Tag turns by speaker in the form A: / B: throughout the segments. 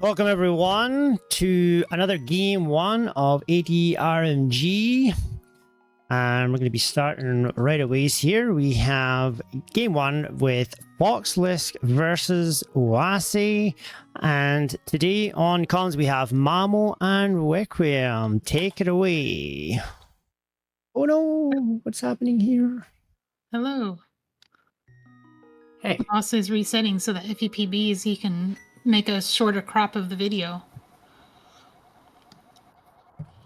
A: Welcome everyone to another game one of ADRMG, and we're going to be starting right away here. We have game one with Foxlisk versus Oase, and today on comms we have Mamo and Requiem. Take it away. Oh no, what's happening here?
B: Hello.
C: Hey.
B: Oase is resetting so that if he PBs, he can make a shorter crop of the video.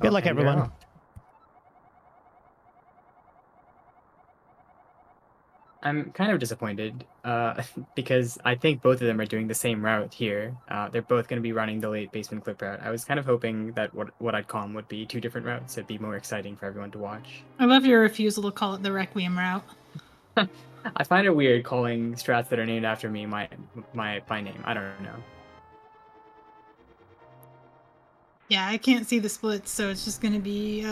A: Good luck, everyone.
C: I'm kind of disappointed because I think both of them are doing the same route here. They're both going to be running the late basement clip route. I was kind of hoping that what I'd call them would be two different routes. It'd be more exciting for everyone to watch.
B: I love your refusal to call it the Requiem route.
C: I find it weird calling strats that are named after me my name. I don't know.
B: Yeah, I can't see the splits, so it's just going to be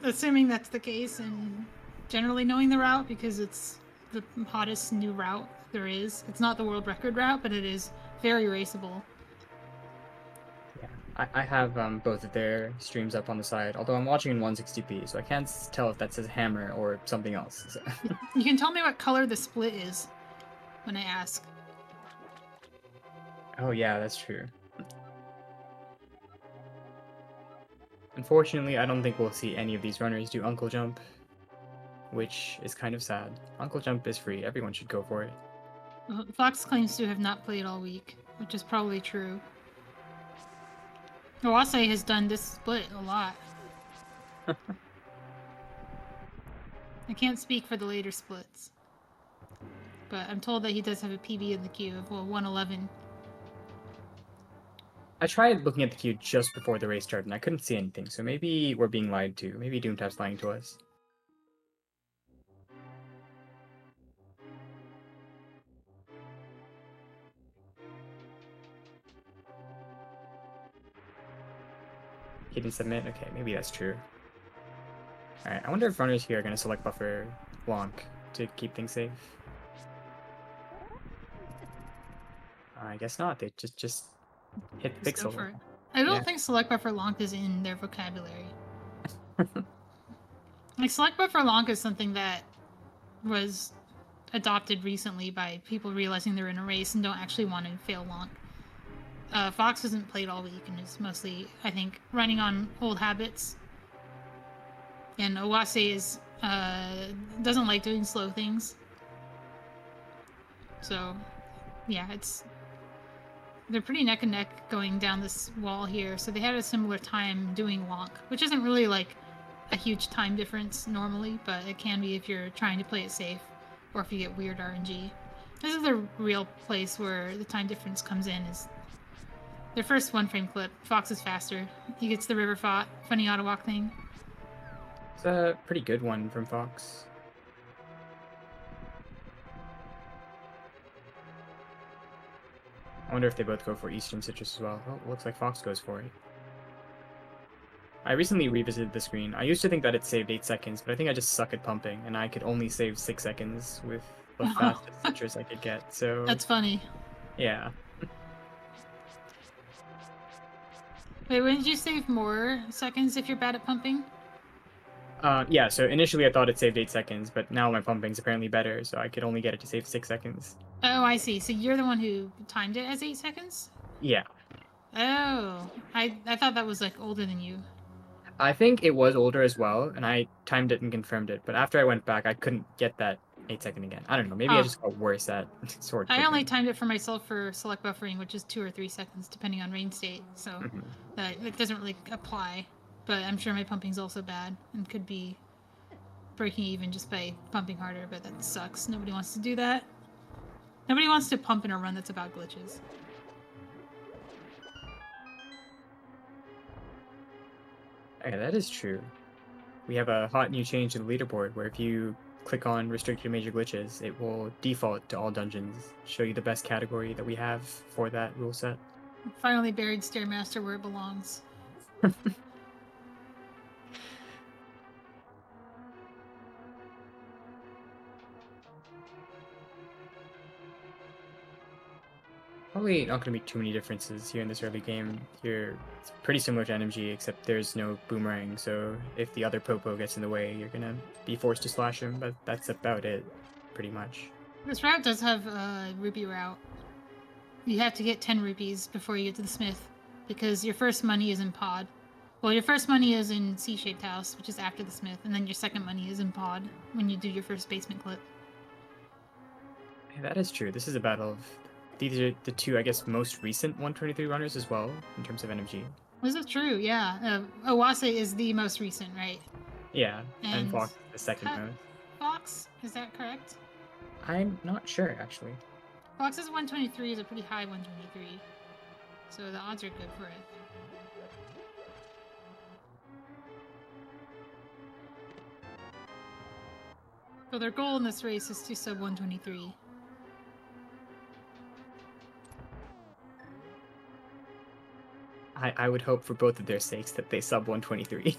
B: assuming that's the case and generally knowing the route because it's the hottest new route there is. It's not the world record route, but it is very raceable.
C: Yeah, I have both of their streams up on the side, although I'm watching in 160p, so I can't tell if that says hammer or something else. So.
B: You can tell me what color the split is when I ask.
C: Oh yeah, that's true. Unfortunately, I don't think we'll see any of these runners do Uncle Jump, which is kind of sad. Uncle Jump is free. Everyone should go for it.
B: Fox claims to have not played all week, which is probably true. Oase has done this split a lot. I can't speak for the later splits, but I'm told that he does have a PB in the queue of 111.
C: I tried looking at the queue just before the race started, and I couldn't see anything, so maybe we're being lied to. Maybe Doomtap's lying to us. He didn't submit? Okay, maybe that's true. Alright, I wonder if runners here are going to select buffer Lonk to keep things safe. I guess not. They just hit Pixel.
B: For it. I don't think select buffer Lonk is in their vocabulary. Like, select buffer Lonk is something that was adopted recently by people realizing they're in a race and don't actually want to fail Lonk. Fox hasn't played all week and is mostly, I think, running on old habits. And Oase is doesn't like doing slow things. So, yeah, they're pretty neck and neck going down this wall here. So they had a similar time doing Lonk, which isn't really like a huge time difference normally, but it can be if you're trying to play it safe or if you get weird RNG. This is the real place where the time difference comes in. Is their first one-frame clip. Fox is faster. He gets the river funny auto walk thing.
C: It's a pretty good one from Fox. I wonder if they both go for Eastern Citrus as well. Oh, looks like Fox goes for it. I recently revisited the screen. I used to think that it saved 8 seconds, but I think I just suck at pumping, and I could only save 6 seconds with the fastest citrus I could get, so...
B: That's funny.
C: Yeah.
B: Wait, wouldn't you save more seconds if you're bad at pumping?
C: Yeah, so initially I thought it saved 8 seconds, but now my pumping's apparently better, so I could only get it to save 6 seconds.
B: Oh, I see. So you're the one who timed it as 8 seconds?
C: Yeah.
B: Oh, I thought that was, like, older than you.
C: I think it was older as well, and I timed it and confirmed it, but after I went back, I couldn't get that 8 second again. I don't know, maybe I just got worse at sword
B: I
C: clicking.
B: only timed it for myself for select buffering, which is 2 or 3 seconds, depending on rain state, so it doesn't really apply. But I'm sure my pumping's also bad and could be breaking even just by pumping harder, but that sucks. Nobody wants to do that. Nobody wants to pump in a run that's about glitches.
C: Okay, that is true. We have a hot new change to the leaderboard where if you click on restricted major glitches, it will default to all dungeons, show you the best category that we have for that rule set.
B: Finally buried Stairmaster where it belongs.
C: Probably not going to be too many differences here in this early game. Here, it's pretty similar to NMG, except there's no boomerang, so if the other Popo gets in the way, you're going to be forced to slash him, but that's about it, pretty much.
B: This route does have a rupee route. You have to get 10 rupees before you get to the smith, because your first money is in pod. Well, your first money is in C-shaped house, which is after the smith, and then your second money is in pod when you do your first basement clip.
C: Yeah, that is true. This is a battle of... These are the two, I guess, most recent 123 runners as well, in terms of NMG.
B: This is true, yeah. Oase is the most recent, right?
C: Yeah, and
B: And
C: Fox the second most.
B: Fox, is that correct?
C: I'm not sure, actually.
B: Fox's 123 is a pretty high 123, so the odds are good for it. So their goal in this race is to sub 123.
C: I would hope for both of their sakes that they sub 123.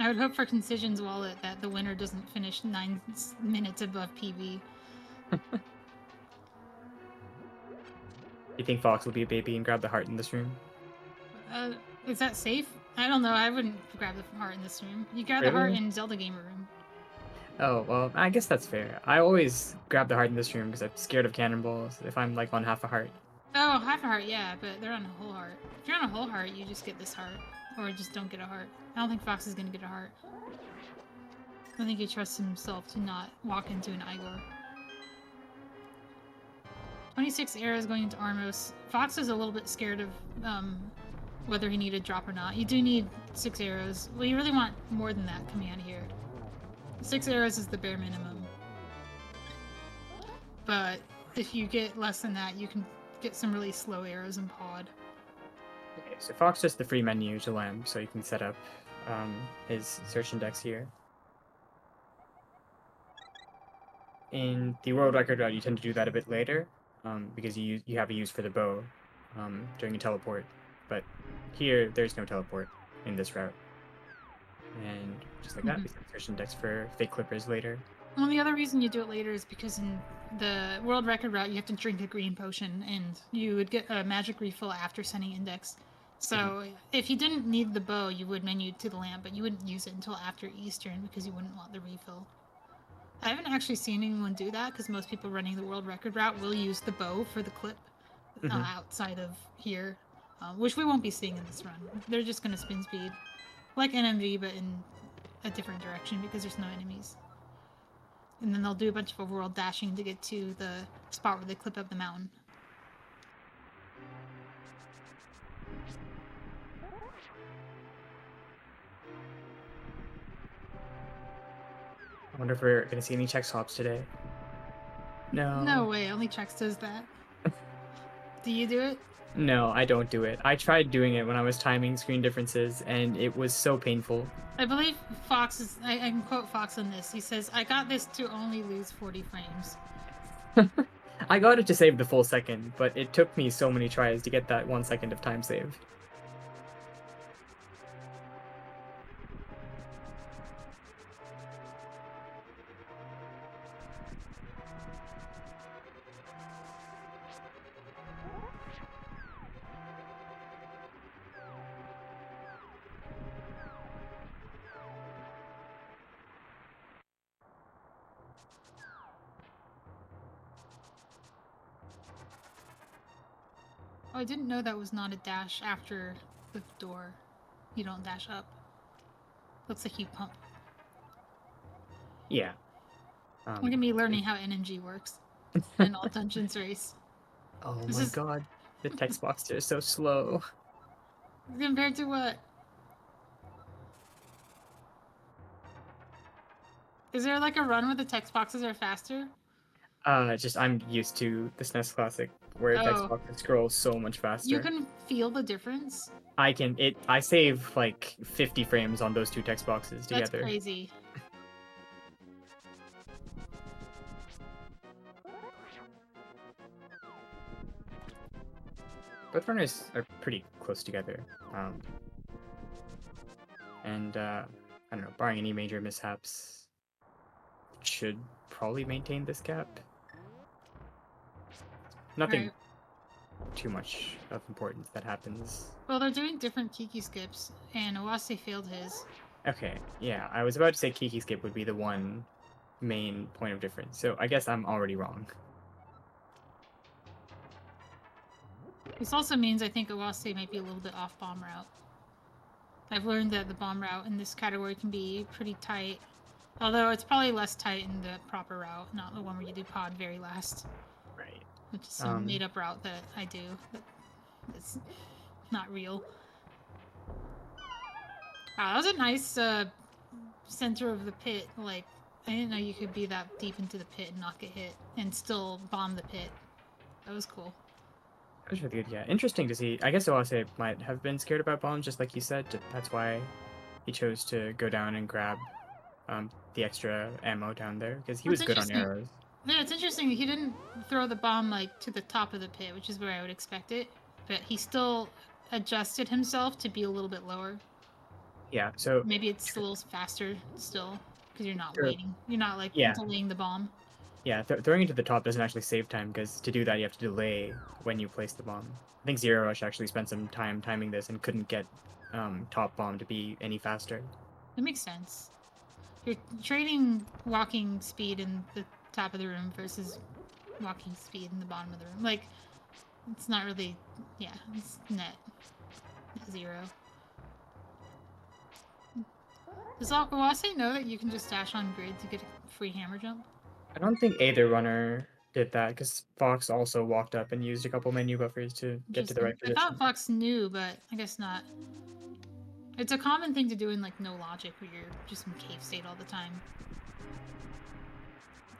B: I would hope for Concision's wallet that the winner doesn't finish 9 minutes above PV.
C: You think Fox will be a baby and grab the heart in this room?
B: Is that safe? I don't know. I wouldn't grab the heart in this room. You grab the heart in Zelda Gamer room.
C: Oh, well, I guess that's fair. I always grab the heart in this room because I'm scared of cannonballs if I'm like on half a heart.
B: Oh, half a heart, yeah, but they're on a whole heart. If you're on a whole heart, you just get this heart. Or just don't get a heart. I don't think Fox is gonna get a heart. I think he trusts himself to not walk into an Igor. 26 arrows going into Armos. Fox is a little bit scared of whether he needed drop or not. You do need 6 arrows. Well, you really want more than that coming out of here. 6 arrows is the bare minimum. But if you get less than that, you can get some really slow arrows in pod.
C: Okay, so Fox does the free menu to Lamb, so you can set up his search index here. In the world record route, you tend to do that a bit later, because you have a use for the bow during a teleport. But here, there's no teleport in this route. And just like that, we set search index for fake clippers later.
B: Well, the other reason you do it later is because in the world record route, you have to drink a green potion, and you would get a magic refill after sending index. So if you didn't need the bow, you would menu to the lamp, but you wouldn't use it until after Eastern because you wouldn't want the refill. I haven't actually seen anyone do that because most people running the world record route will use the bow for the clip outside of here, which we won't be seeing in this run. They're just going to spin speed, like NMG, but in a different direction because there's no enemies. And then they'll do a bunch of overworld dashing to get to the spot where they clip up the mountain.
C: I wonder if we're going to see any check swaps today. No.
B: No way, only Chex does that. Do you do it?
C: No, I don't do it. I tried doing it when I was timing screen differences, and it was so painful.
B: I believe Fox is... I can quote Fox on this. He says, I got this to only lose 40 frames.
C: I got it to save the full second, but it took me so many tries to get that 1 second of time save.
B: Oh, I didn't know that was not a dash after the door. You don't dash up. Looks like you pump.
C: Yeah.
B: Look at me learning how NMG works in all dungeons race.
C: Oh
B: This
C: my
B: is-
C: god. The text boxes are so slow.
B: Compared to what? Is there like a run where the text boxes are faster?
C: Just I'm used to the SNES Classic where text
B: Oh.
C: boxes scroll so much faster.
B: You can feel the difference?
C: I save like 50 frames on those two text boxes
B: That's
C: together.
B: crazy.
C: Both runners are pretty close together. I don't know, barring any major mishaps, should probably maintain this gap. nothing
B: Right.
C: too much of importance that happens.
B: Well, they're doing different Kiki skips, and Oase failed his.
C: Okay, yeah, I was about to say Kiki skip would be the one main point of difference, so I guess I'm already wrong.
B: This also means I think Oase might be a little bit off bomb route. I've learned that the bomb route in this category can be pretty tight. Although it's probably less tight in the proper route, not the one where you do pod very last.
C: Right.
B: Which is some made-up route that I do. It's not real. Wow, that was a nice center of the pit. Like, I didn't know you could be that deep into the pit and not get hit and still bomb the pit. That was cool.
C: That was really good, yeah. Interesting to see. I guess Oase might have been scared about bombs, just like you said. That's why he chose to go down and grab the extra ammo down there, because he was good on arrows.
B: Yeah, it's interesting. He didn't throw the bomb, like, to the top of the pit, which is where I would expect it. But he still adjusted himself to be a little bit lower.
C: Yeah, so...
B: Maybe it's a little faster still, because you're not
C: Sure.
B: waiting. You're not, like,
C: Yeah.
B: delaying the bomb.
C: Yeah, throwing it to the top doesn't actually save time, because to do that you have to delay when you place the bomb. I think Zero Rush actually spent some time timing this and couldn't get top bomb to be any faster.
B: That makes sense. You're trading walking speed in the top of the room versus walking speed in the bottom of the room. Like, it's not really... Yeah, it's net zero. Does Oase know that you can just dash on grid to get a free hammer jump?
C: I don't think either runner did that, because Fox also walked up and used a couple menu buffers to get to the right position.
B: I thought Fox knew, but I guess not. It's a common thing to do in, like, no logic, where you're just in cave state all the time.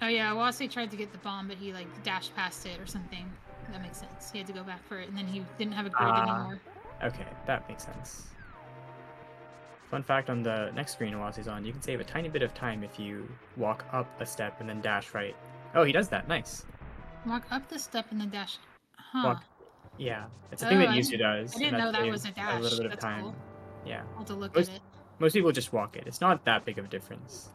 B: Oh yeah, Oase tried to get the bomb, but he, like, dashed past it or something. That makes sense. He had to go back for it, and then he didn't have a grid anymore.
C: Okay, that makes sense. Fun fact on the next screen Oase's on, you can save a tiny bit of time if you walk up a step and then dash right. Oh, he does that. Nice.
B: Walk up the step and then dash. Huh.
C: Walk. Yeah, it's a thing that Yuzu does.
B: I didn't know that was a dash.
C: A little bit of
B: That's
C: time.
B: cool.
C: Yeah.
B: I'll have to look at it.
C: Most people just walk it. It's not that big of a difference.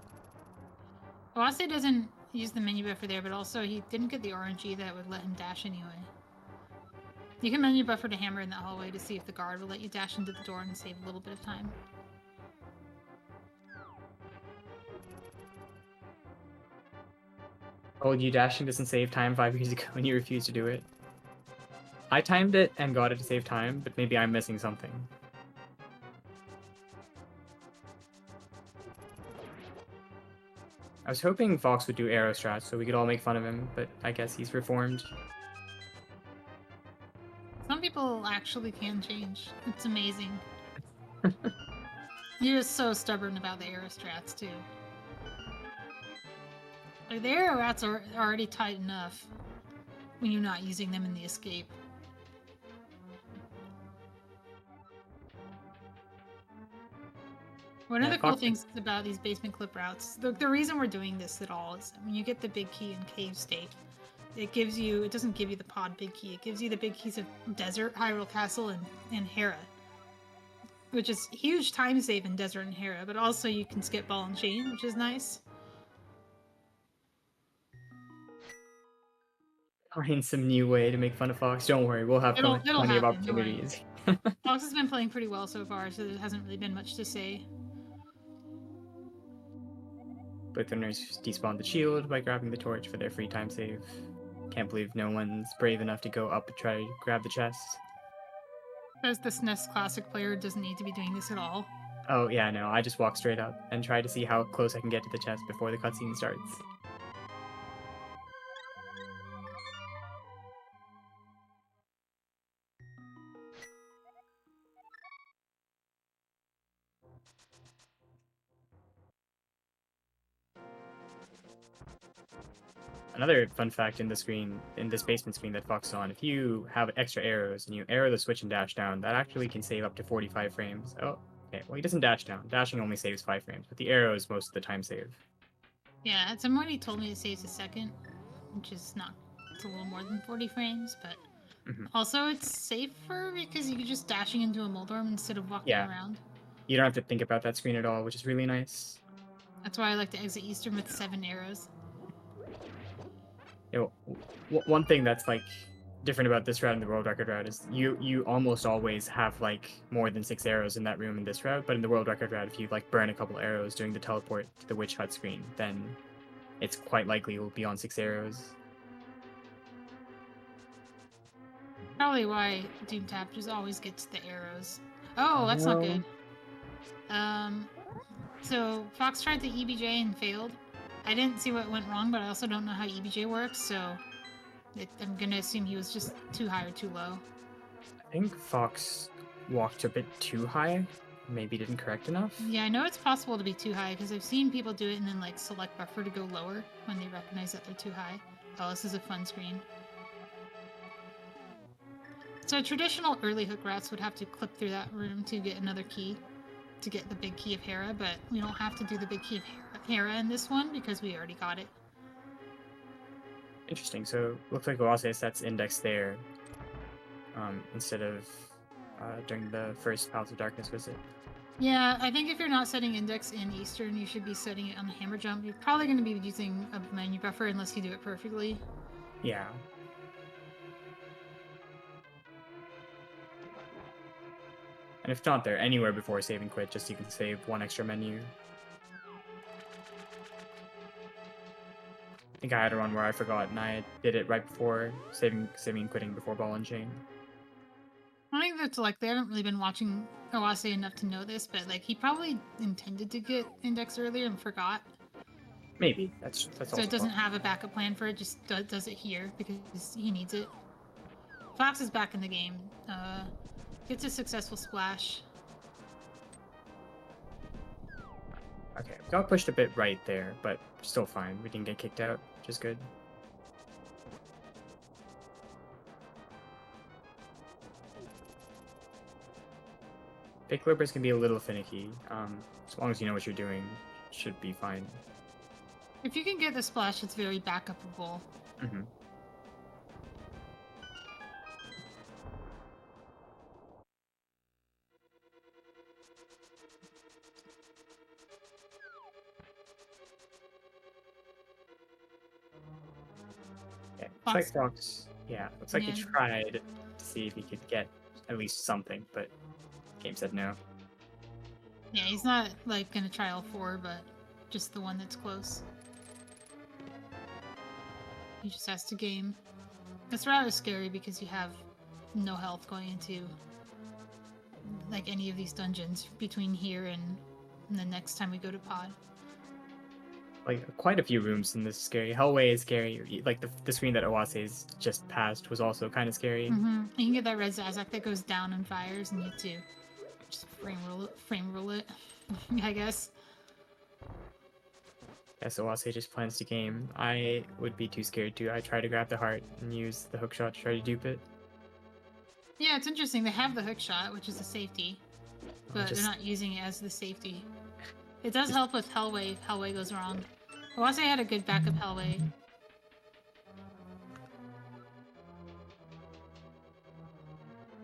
B: Oase doesn't use the menu buffer there, but also he didn't get the RNG that would let him dash anyway. You can menu buffer to hammer in that hallway to see if the guard will let you dash into the door and save a little bit of time.
C: Oh, you dashing doesn't save time 5 years ago when you refused to do it. I timed it and got it to save time, but maybe I'm missing something. I was hoping Fox would do arrow strats so we could all make fun of him, but I guess he's reformed.
B: Some people actually can change. It's amazing. You're just so stubborn about the arrow strats, too. Like, the arrow rats are already tight enough when you're not using them in the escape. One of the cool things about these basement clip routes, the reason we're doing this at all is when you get the big key in cave state, it doesn't give you the pod big key, it gives you the big keys of Desert, Hyrule Castle, and Hera. Which is huge time save in Desert and Hera, but also you can skip ball and chain, which is nice.
C: Find some new way to make fun of Fox. Don't worry, we'll have plenty of opportunities.
B: Fox has been playing pretty well so far, so there hasn't really been much to say.
C: Both runners despawned the shield by grabbing the torch for their free time save. Can't believe no one's brave enough to go up and try to grab the chest.
B: As the SNES Classic player doesn't need to be doing this at all.
C: Oh yeah, no, I just walk straight up and try to see how close I can get to the chest before the cutscene starts. Another fun fact in this basement screen that Fox is on, if you have extra arrows and you arrow the switch and dash down, that actually can save up to 45 frames. Oh, okay, well he doesn't dash down. Dashing only saves 5 frames, but the arrow is most of the time save.
B: Yeah, somebody told me it saves a second, which is not, it's a little more than 40 frames, but also it's safer because you're just dashing into a Moldorm instead of walking around.
C: You don't have to think about that screen at all, which is really nice.
B: That's why I like to exit Eastern with 7 arrows.
C: You know, one thing that's like different about this route and the world record route is you almost always have like more than 6 arrows in that room in this route, but in the world record route, if you like burn a couple arrows during the teleport to the witch hut screen, then it's quite likely you'll be on 6 arrows.
B: Probably why Doom Tap just always gets the arrows. Oh, that's not good. So Fox tried the EBJ and failed. I didn't see what went wrong, but I also don't know how EBJ works, so I'm gonna assume he was just too high or too low.
C: I think Fox walked a bit too high, maybe didn't correct enough.
B: Yeah, I know it's possible to be too high because I've seen people do it and then like select buffer to go lower when they recognize that they're too high. Oh, this is a fun screen. So traditional early hook routes would have to clip through that room to get another key, to get the big key of Hera, but we don't have to do the big key of Hera in this one because we already got it.
C: Interesting. So looks like Oase sets index there instead of during the first Palace of Darkness visit.
B: Yeah, I think if you're not setting index in Eastern, you should be setting it on the hammer jump. You're probably going to be using a menu buffer unless you do it perfectly.
C: Yeah. And if not, they're anywhere before save and quit, just so you can save one extra menu. I think I had a run where I forgot and I did it right before saving and quitting before ball and chain.
B: I think that's like they haven't really been watching Oase enough to know this, but like he probably intended to get index earlier and forgot.
C: Maybe that's
B: So
C: also
B: it doesn't
C: possible.
B: have a backup plan for it, just does it here because he needs it. Fox is back in the game. Gets a successful splash.
C: Okay, got pushed a bit right there, but still fine. We didn't get kicked out, which is good. Big clippers can be a little finicky. As long as you know what you're doing, should be fine.
B: If you can get the splash, it's very backupable.
C: Mm-hmm. Yeah, looks like Fox. Yeah, looks like he tried to see if he could get at least something, but game said no.
B: Yeah, he's not like gonna try all 4, but just the one that's close. He just has to game. This route is scary because you have no health going into like any of these dungeons between here and the next time we go to pod.
C: Like quite a few rooms in this scary. Hellway is scary. Like the screen that Oase's just passed was also kind of scary.
B: Mm-hmm. You can get that red Zazak that goes down and fires, and you have to just frame rule it, I guess.
C: Yeah, so Oase just plans to game. I would be too scared to. I try to grab the heart and use the hook shot to try to dupe it.
B: Yeah, it's interesting. They have the hook shot, which is a safety, but they're not using it as the safety. It does help with Hellway if Hellway goes wrong. Oase had a good backup Hellway.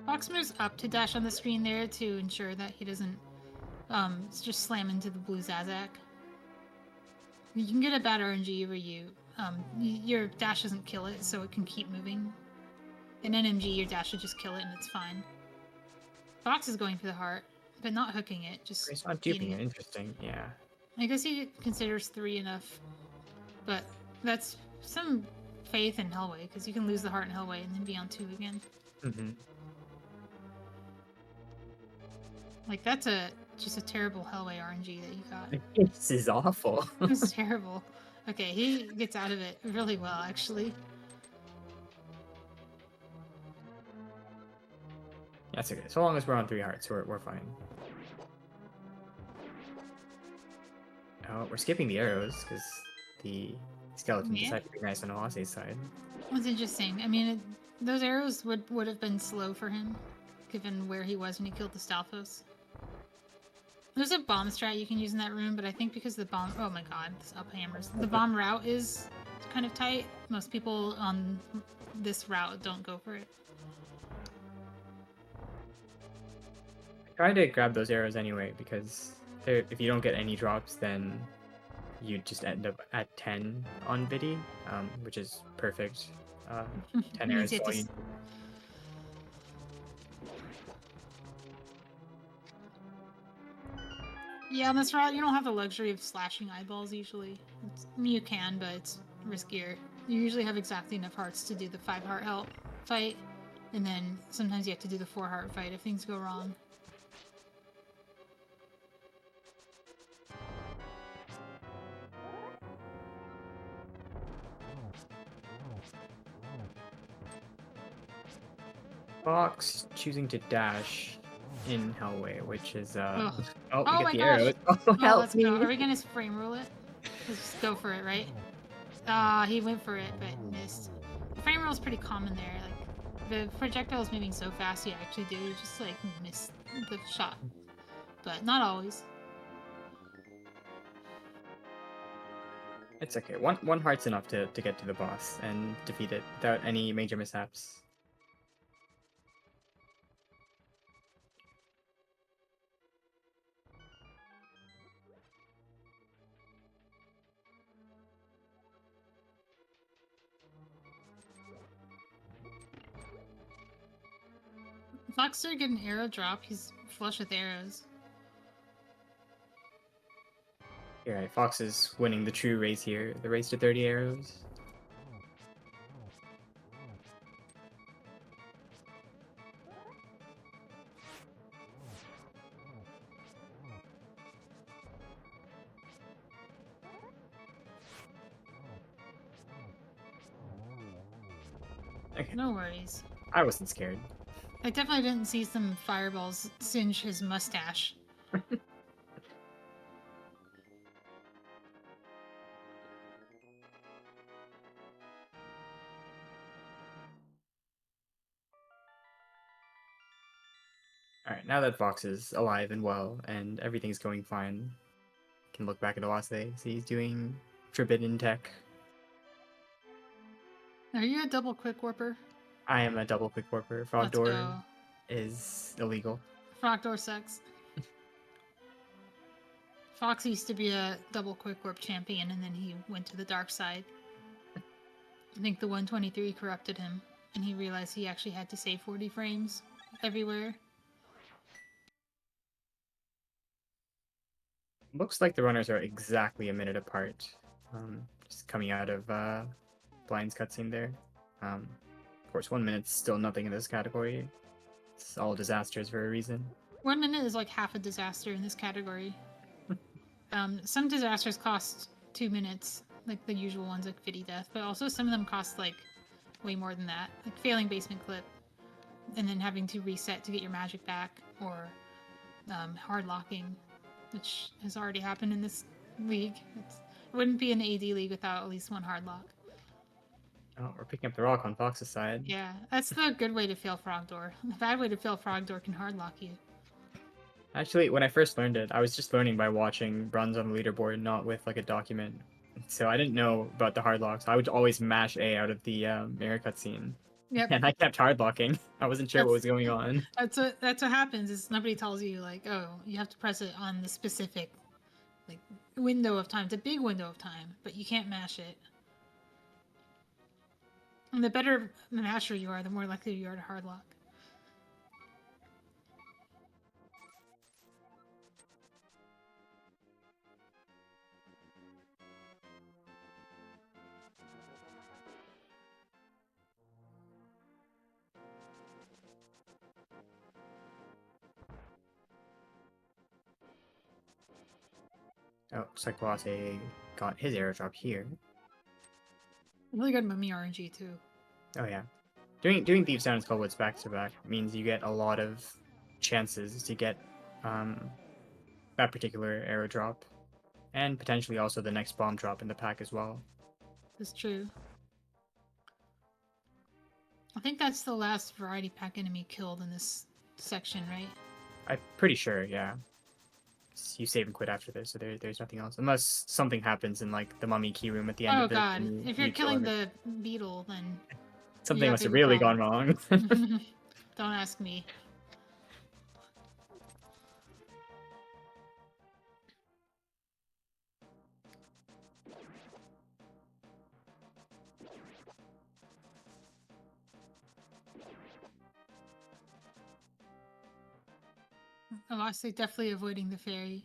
B: Fox moves up to dash on the screen there to ensure that he doesn't just slam into the blue Zazak. You can get a bad RNG where your dash doesn't kill it, so it can keep moving. In NMG, your dash should just kill it and it's fine. Fox is going for the heart, but not hooking it, just
C: He's not duping it. Interesting, yeah.
B: I guess he considers 3 enough, but that's some faith in Hellway, because you can lose the heart in Hellway and then be on 2 again.
C: Mm-hmm.
B: Like, that's just a terrible Hellway RNG that you got.
C: This is awful.
B: It's terrible. Okay, he gets out of it really well, actually.
C: That's okay. So long as we're on 3 hearts, we're fine. Oh, we're skipping the arrows because the skeleton decided to be nice on Oase's side.
B: That's interesting. I mean, those arrows would have been slow for him, given where he was when he killed the Stalfos. There's a bomb strat you can use in that room, but I think because the bomb... Oh my god, this up hammers. The bomb route is kind of tight. Most people on this route don't go for it.
C: I try to grab those arrows anyway, because if you don't get any drops, then you just end up at 10 on Vidi, which is perfect. 10
B: Means
C: arrows.
B: you have
C: All
B: to
C: you
B: s- Yeah, on this route, you don't have the luxury of slashing eyeballs usually. I mean, you can, but it's riskier. You usually have exactly enough hearts to do the 5 heart help fight, and then sometimes you have to do the 4 heart fight if things go wrong.
C: Fox choosing to dash in Hellway, which is
B: Ugh.
C: oh, we
B: Oh
C: get
B: my
C: the
B: gosh.
C: arrows.
B: Oh,
D: Help
B: let's go.
D: me.
B: Are we gonna frame rule it? Let's just go for it, right? Ah, he went for it, but missed. The frame rule is pretty common there. Like, the projectile is moving so fast, you actually do just like miss the shot, but not always.
C: It's okay. One heart's enough to get to the boss and defeat it without any major mishaps.
B: Fox did get an arrow drop. He's flush with arrows.
C: Alright, Fox is winning the true race here. The race to 30 arrows. Okay,
B: No worries.
C: I wasn't scared.
B: I definitely didn't see some fireballs singe his mustache.
C: Alright, now that Fox is alive and well and everything's going fine, can look back at Oase, see he's doing forbidden tech.
B: Are you a double quick warper?
C: I am a double quick warper. Frog
B: Let's
C: door
B: go.
C: is illegal.
B: Frog door sucks. Fox used to be a double quick warp champion, and then he went to the dark side. I think the 123 corrupted him, and he realized he actually had to save 40 frames everywhere.
C: Looks like the runners are exactly a minute apart. Just coming out of Blind's cutscene there. Of course, 1 minute's still nothing in this category. It's all disasters for a reason.
B: 1 minute is like half a disaster in this category. Some disasters cost 2 minutes, like the usual ones like Fiddy Death, but also some of them cost like way more than that, like failing basement clip, and then having to reset to get your magic back, or hard locking, which has already happened in this league. It wouldn't be an AD league without at least one hard lock.
C: Oh, we're picking up the rock on Fox's side.
B: Yeah, that's the good way to fail Frog Door. The bad way to fail Frog Door can hard lock you.
C: Actually, when I first learned it, I was just learning by watching runs on the leaderboard, not with like a document. So I didn't know about the hard locks. I would always mash A out of the mirror cutscene.
B: Yep.
C: And I kept hard locking. I wasn't sure what was going on.
B: That's what happens is nobody tells you like, oh, you have to press it on the specific like window of time. It's a big window of time, but you can't mash it. And the better the masher you are, the more likely you are to hard lock.
C: Oh, looks like Oase got his airdrop here.
B: Really good mummy RNG too.
C: Oh yeah. Doing Thieves Down and Skullwoods back to back means you get a lot of chances to get that particular arrow drop. And potentially also the next bomb drop in the pack as well.
B: That's true. I think that's the last variety pack enemy killed in this section, right?
C: I'm pretty sure, yeah. You save and quit after this, so there's nothing else. Unless something happens in like the mummy key room at the end
B: Oh
C: of it.
B: god,
C: and
B: if you're
C: you kill
B: killing
C: him.
B: the beetle, then
C: Something
B: you
C: must
B: have
C: have really
B: big
C: gone wrong.
B: don't ask me. Oase definitely avoiding the fairy.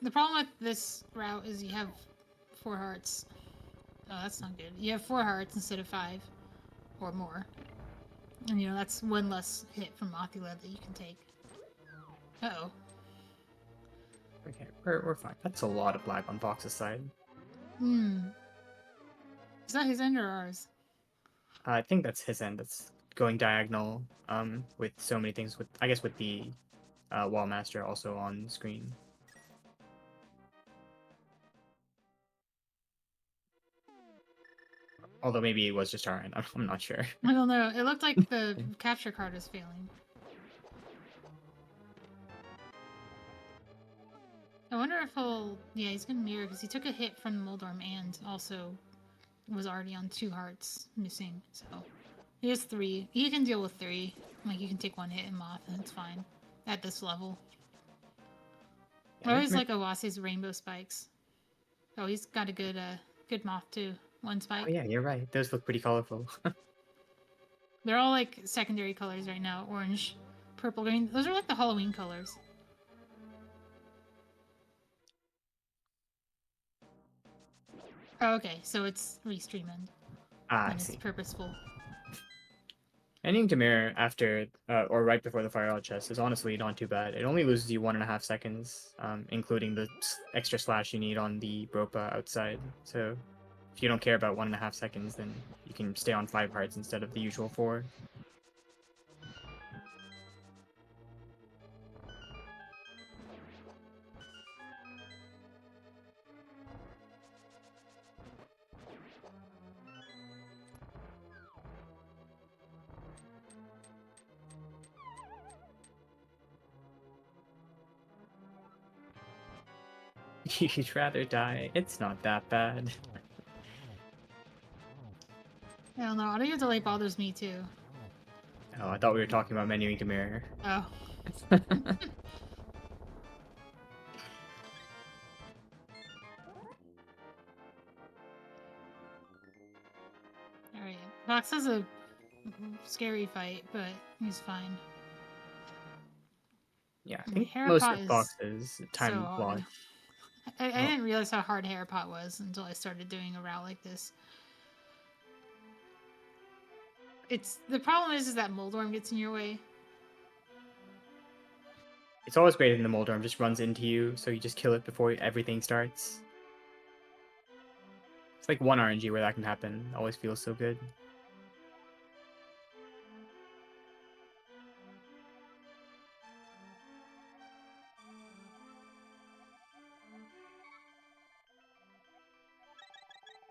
B: The problem with this route is you have 4 hearts. Oh, that's not good. You have 4 hearts instead of 5 or more. And you know, that's one less hit from Mothula that you can take. Uh-oh.
C: Okay, we're fine. That's a lot of black on Fox's side.
B: Is that his end or ours?
C: I think that's his end. That's going diagonal. With so many things. With I guess with the Wall Master also on screen. Although maybe it was just our end. I'm not sure.
B: I don't know. It looked like the capture card was failing. I wonder if he'll... Yeah, he's gonna mirror because he took a hit from Moldorm and also was already on 2 hearts missing. So he has 3. He can deal with 3. Like, you can take 1 hit in Moth and it's fine at this level.
C: Yeah,
B: I always like Owase's rainbow spikes. Oh, he's got a good good Moth too. 1 spike.
C: Oh yeah, you're right. Those look pretty colorful.
B: They're all like secondary colors right now. Orange, purple, green. Those are like the Halloween colors. Oh, okay, so it's restreamed.
C: I
B: And it's
C: see.
B: purposeful.
C: Ending to mirror after or right before the Fire Out chest is honestly not too bad. It only loses you 1.5 seconds, including the extra slash you need on the Bropa outside. So if you don't care about 1.5 seconds, then you can stay on 5 hearts instead of the usual 4. You'd rather die. It's not that bad.
B: I don't know. Audio delay bothers me too.
C: Oh, I thought we were talking about menuing to mirror.
B: Oh. Alright. Fox has a scary fight, but he's fine.
C: Yeah, I
B: And
C: think
B: Harapot
C: most of
B: is
C: Fox's time
B: so hard.
C: lost.
B: I didn't realize how hard Harapot was until I started doing a route like this. The problem is that Moldorm gets in your way.
C: It's always great when the Moldorm just runs into you, so you just kill it before everything starts. It's like 1 RNG where that can happen. Always feels so good.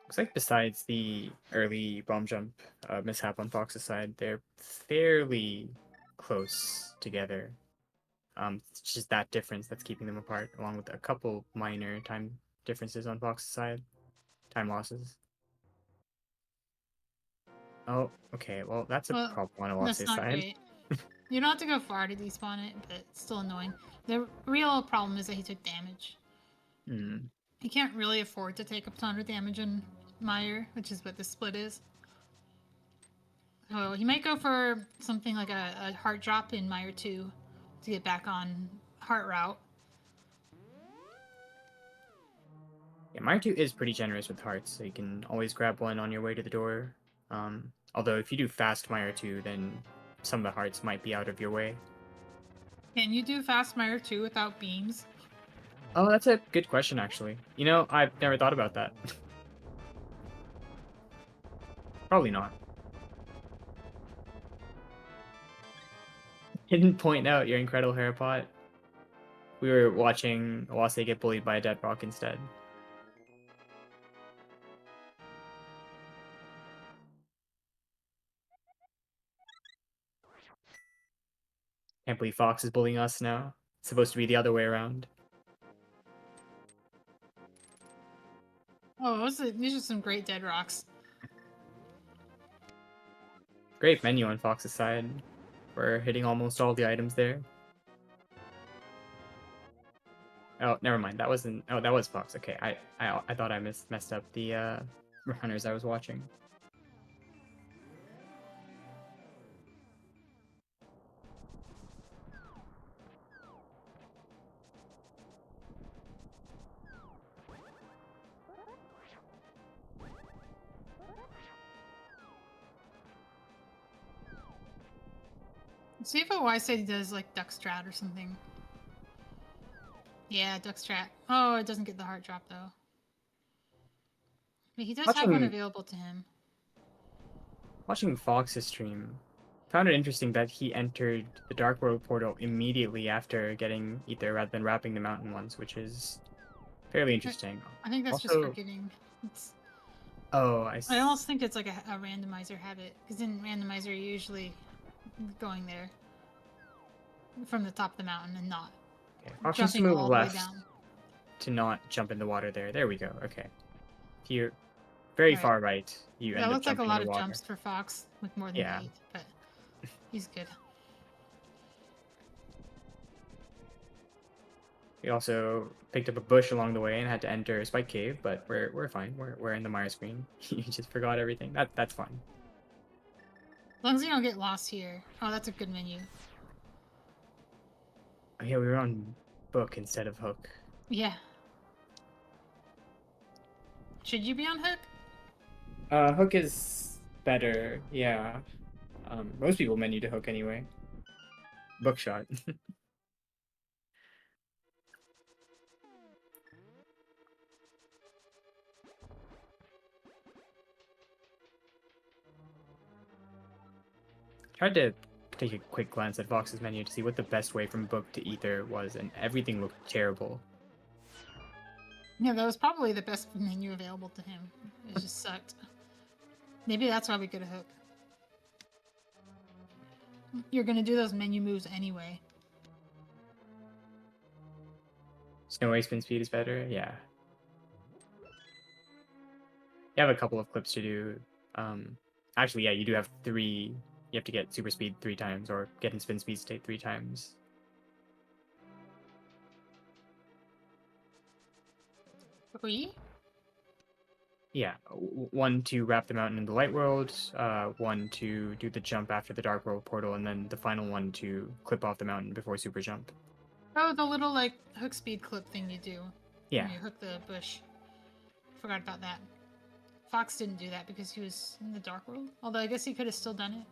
C: Looks like besides the early bomb jump mishap on Fox's side, they're fairly close together. It's just that difference that's keeping them apart, along with a couple minor time differences on Fox's side. Time losses. Oh, okay. Well, that's a
B: Well,
C: problem on
B: that's
C: Oase's
B: not
C: side.
B: great. You don't have to go far to despawn it, but it's still annoying. The real problem is that he took damage.
C: Hmm.
B: He can't really afford to take a ton of damage in Meyer, which is what this split is. Oh, he might go for something like a heart drop in Meyer 2 to get back on heart route.
C: Yeah, Meyer 2 is pretty generous with hearts, so you can always grab one on your way to the door. Although if you do fast Meyer 2, then some of the hearts might be out of your way.
B: Can you do fast Meyer 2 without beams?
C: Oh, that's a good question, actually. You know, I've never thought about that. Probably not. Didn't point out your incredible Harapot. We were watching Oase get bullied by a dead rock instead. Can't believe Fox is bullying us now. It's supposed to be the other way around.
B: Oh, these are some great dead rocks.
C: Great menu on Fox's side. We're hitting almost all the items there. Oh, never mind. That wasn't. Oh, that was Fox. Okay, I thought I messed up the runners I was watching.
B: Let's see if Oase does like duck strat or something. Yeah, duck strat. Oh, it doesn't get the heart drop though. But he does have one
C: Watching
B: available to him.
C: watching Fox's stream, found it interesting that he entered the Dark World portal immediately after getting Ether rather than wrapping the mountain ones, which is fairly interesting.
B: I think that's just
C: Also,
B: forgetting. It's,
C: oh,
B: I almost think it's like a randomizer habit, because in randomizer you're usually going there from the top of the mountain and not
C: okay. Fox needs to
B: jumping
C: move
B: all the way
C: left
B: down.
C: to not jump in the water there. There we go. Okay. If you're very
B: Right.
C: far right, you
B: That
C: end up
B: looks like a
C: jumping
B: lot
C: in the
B: of
C: water.
B: jumps for Fox with more than
C: Yeah.
B: 8, but he's good.
C: We also picked up a bush along the way and had to enter a spike cave, but we're fine. We're in the Maya screen. You just forgot everything. That's fine.
B: As long as you don't get lost here. Oh, that's a good menu.
C: Oh yeah, we were on book instead of hook.
B: Yeah. Should you be on hook?
C: Hook is better. Yeah. Most people menu to hook anyway. Bookshot. Tried to take a quick glance at Vox's menu to see what the best way from book to ether was, and everything looked terrible.
B: Yeah, that was probably the best menu available to him. It just sucked. Maybe that's why we get a hook. You're gonna do those menu moves anyway.
C: Snow Way spin speed is better, yeah. You have a couple of clips to do. Actually, yeah, you do have 3. You have to get super speed 3 times, or get in spin speed state 3 times.
B: We?
C: Yeah, 1 to wrap the mountain in the light world, 1 to do the jump after the dark world portal, and then the final one to clip off the mountain before super jump.
B: Oh, the little like hook speed clip thing you do.
C: Yeah.
B: When you hook the bush. Forgot about that. Fox didn't do that because he was in the dark world. Although I guess he could have still done it.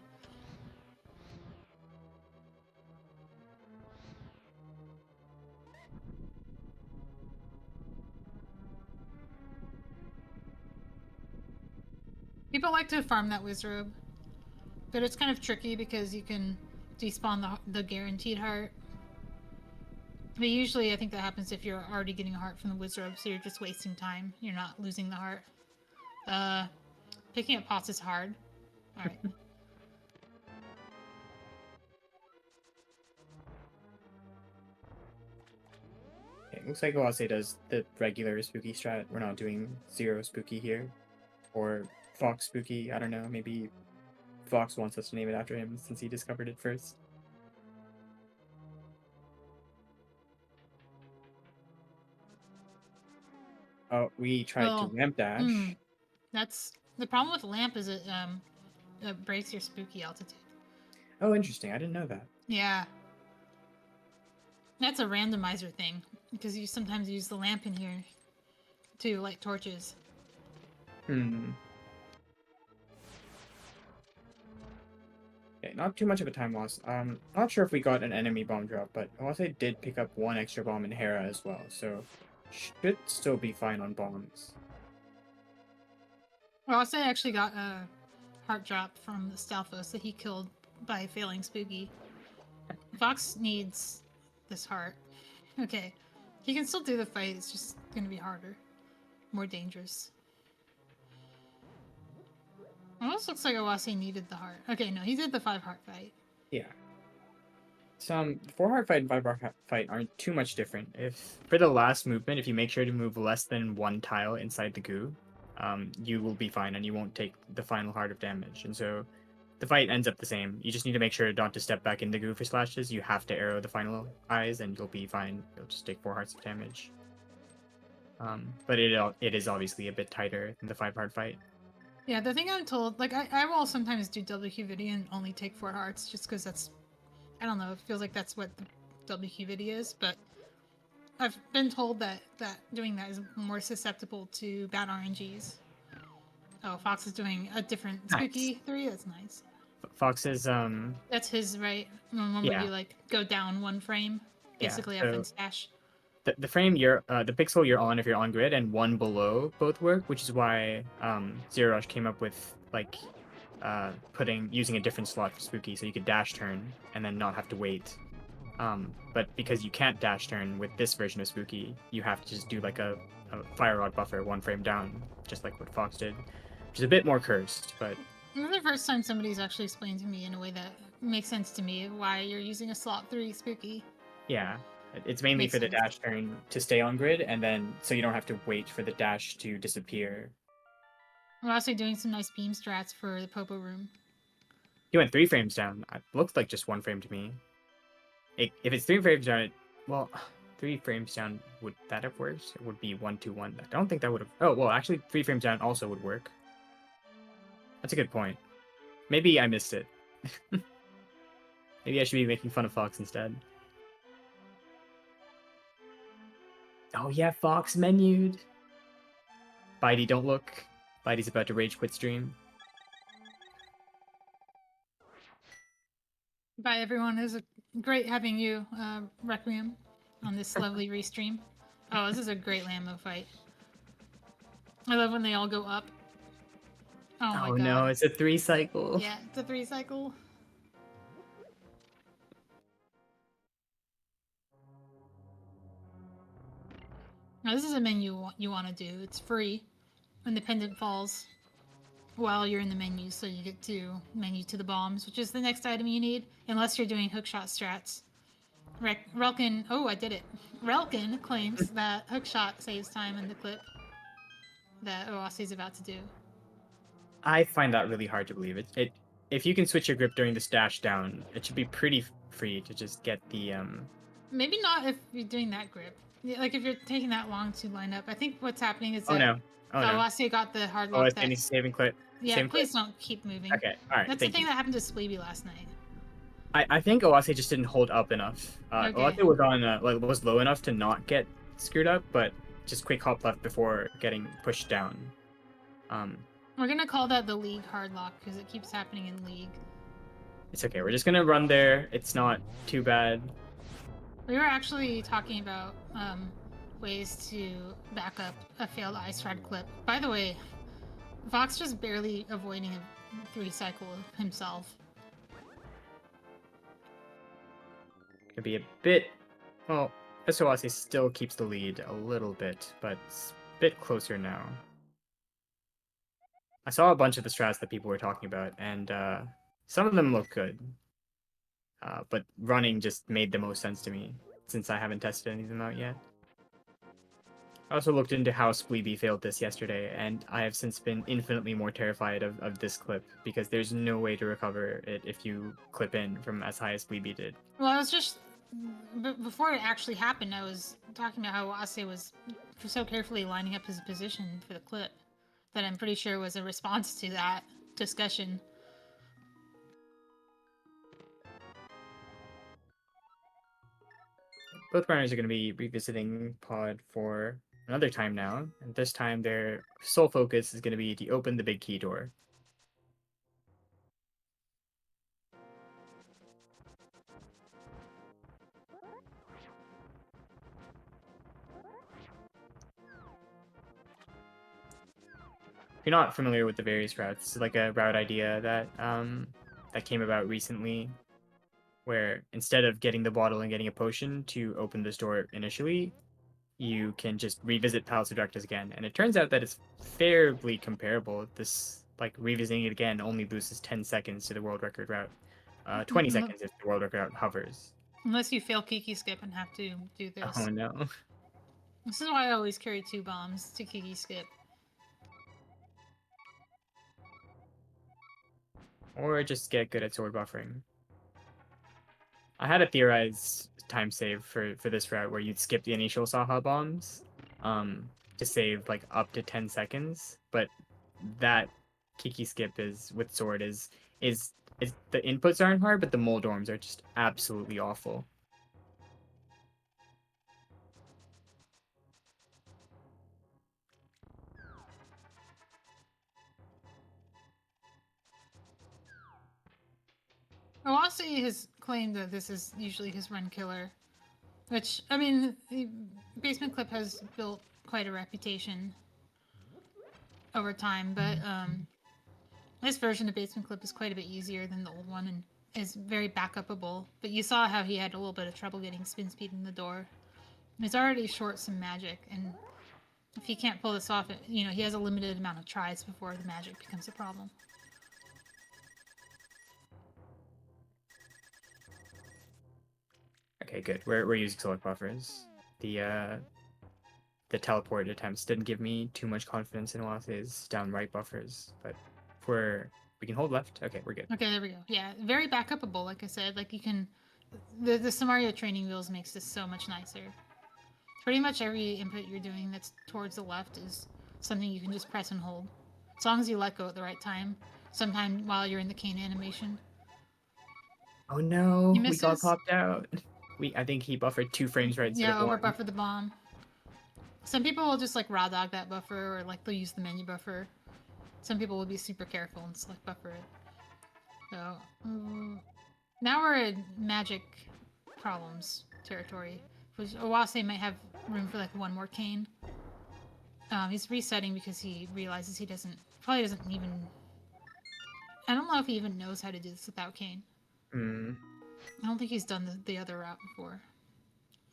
B: People like to farm that Wizrobe, but it's kind of tricky because you can despawn the guaranteed heart. But usually I think that happens if you're already getting a heart from the Wizrobe, so you're just wasting time. You're not losing the heart. Picking up pots is hard. Alright.
C: It looks like Oase does the regular spooky strat. We're not doing 0 spooky here. Or Fox spooky, I don't know, maybe Fox wants us to name it after him since he discovered it first. Oh, we tried to lamp dash.
B: That's the problem with lamp is it breaks your spooky altitude.
C: Oh, interesting. I didn't know that.
B: Yeah. That's a randomizer thing because you sometimes use the lamp in here to light torches.
C: Okay, not too much of a time loss. Not sure if we got an enemy bomb drop, but Oase did pick up 1 extra bomb in Hera as well, so should still be fine on bombs.
B: Well, Oase actually got a heart drop from the Stalfos that he killed by failing spooky. Fox needs this heart. Okay. He can still do the fight, it's just gonna be harder. More dangerous. Almost looks like Oase needed the heart. Okay, no, he did the 5 heart fight.
C: Yeah. Some 4 heart fight and 5 heart fight aren't too much different. If for the last movement, if you make sure to move less than 1 tile inside the goo, you will be fine and you won't take the final heart of damage. And so the fight ends up the same. You just need to make sure not to step back in the goo for slashes. You have to arrow the final eyes and you'll be fine. You'll just take 4 hearts of damage. But it is obviously a bit tighter than the 5 heart fight.
B: Yeah, the thing I'm told, like, I will sometimes do WQ video and only take 4 hearts just because that's, I don't know, it feels like that's what the WQ video is, but I've been told that doing that is more susceptible to bad RNGs. Oh, Fox is doing a different spooky 3, that's nice.
C: Fox's
B: That's his, right? One where
C: yeah.
B: you like go down one frame, basically up
C: So
B: in stash.
C: the frame the pixel you're on if you're on grid and one below both work, which is why Zero Rush came up with like using a different slot for spooky, so you could dash turn and then not have to wait. But because you can't dash turn with this version of spooky, you have to just do like a fire rod buffer one frame down, just like what Fox did, which is a bit more cursed. But
B: This is the first time somebody's actually explained to me in a way that makes sense to me why you're using a slot 3 spooky.
C: yeah, it's mainly
B: Makes
C: for the
B: sense.
C: dash turn to stay on grid, and then so you don't have to wait for the dash to disappear.
B: We're also doing some nice beam strats for the Popo room.
C: He went 3 frames down. It looked like just 1 frame to me. If it's 3 frames down, well, 3 frames down, would that have worked? It would be 1-2-1. I don't think that would have. Oh, well, actually, 3 frames down also would work. That's a good point. Maybe I missed it. Maybe I should be making fun of Fox instead. Oh yeah, Fox menued. Bitey, don't look. Bitey's about to rage quit stream.
B: Bye, everyone. It was great having you, Requiem, on this lovely restream. Oh, this is a great Lambo fight. I love when they all go up. Oh my god.
C: No, it's a 3 cycle.
B: Yeah, it's a 3 cycle. Now, this is a menu you want to do. It's free. Independent falls while you're in the menu, so you get to menu to the bombs, which is the next item you need, unless you're doing hookshot strats. Relkin, oh, I did it. Relkin claims that hookshot saves time in the clip that Oase is about to do.
C: I find that really hard to believe. If you can switch your grip during this dash down, it should be pretty free to just get the
B: Maybe not if you're doing that grip. Like if you're taking that long to line up. I think what's happening is
C: Oh no. Oh no.
B: Oase got the hard
C: Oh,
B: lock
C: it's
B: that.
C: getting saving clip.
B: Yeah,
C: Same
B: please
C: clip.
B: don't keep moving.
C: Okay, alright.
B: That's the thing that happened to Spleeby last night.
C: I think Oase just didn't hold up enough.
B: Okay.
C: Oase was on was low enough to not get screwed up, but just quick hop left before getting pushed down.
B: We're gonna call that the league hard lock because it keeps happening in league.
C: It's okay. We're just gonna run there. It's not too bad.
B: We were actually talking about ways to back up a failed ice ride clip. By the way, Fox just barely avoiding a 3 cycle himself.
C: Could be a bit. Well, Oase still keeps the lead a little bit, but it's a bit closer now. I saw a bunch of the strats that people were talking about, and some of them look good. But running just made the most sense to me, since I haven't tested any of them out yet. I also looked into how Spleeby failed this yesterday, and I have since been infinitely more terrified of this clip, because there's no way to recover it if you clip in from as high as Spleeby did.
B: Well, I was just... Before it actually happened, I was talking about how Oase was so carefully lining up his position for the clip that I'm pretty sure was a response to that discussion.
C: Both runners are going to be revisiting Pod for another time now, and this time their sole focus is going to be to open the big key door. If you're not familiar with the various routes, this is like a route idea that that came about recently, where instead of getting the bottle and getting a potion to open this door initially, you can just revisit Palace of Darkness again. And it turns out that it's fairly comparable. This, like, revisiting it again only loses 10 seconds to the world record route. 20 seconds if the world record route hovers.
B: Unless you fail Kiki Skip and have to do this.
C: Oh no.
B: This is why I always carry 2 bombs to Kiki Skip.
C: Or just get good at sword buffering. I had a theorized time save for this route where you'd skip the initial Saha bombs to save like up to 10 seconds, but that Kiki skip is with sword is the inputs aren't hard, but the Moldorms are just absolutely awful.
B: Oase has claimed that this is usually his run killer, which, I mean, Basement Clip has built quite a reputation over time, but this version of Basement Clip is quite a bit easier than the old one and is very backupable. But you saw how he had a little bit of trouble getting spin speed in the door. He's already short some magic, and if he can't pull this off, he has a limited amount of tries before the magic becomes a problem.
C: Okay, good. We're using select buffers. The teleport attempts didn't give me too much confidence in Oase's down right buffers, but we can hold left. Okay, we're good.
B: Okay, there we go. Yeah, very backupable, like I said. Like, you can... The Samaria training wheels makes this so much nicer. Pretty much every input you're doing that's towards the left is something you can just press and hold. As long as you let go at the right time. Sometime while you're in the cane animation.
C: Oh no,
B: He
C: we got
B: misses.
C: popped out. I think he buffered 2 frames right instead of 1.
B: Yeah, over buffer the bomb. Some people will just like raw dog that buffer, or like they'll use the menu buffer. Some people will be super careful and select buffer it. So now we're in magic problems territory. Which Oase might have room for like one more cane. He's resetting because he realizes he probably doesn't even... I don't know if he even knows how to do this without cane. I don't think he's done the other route before.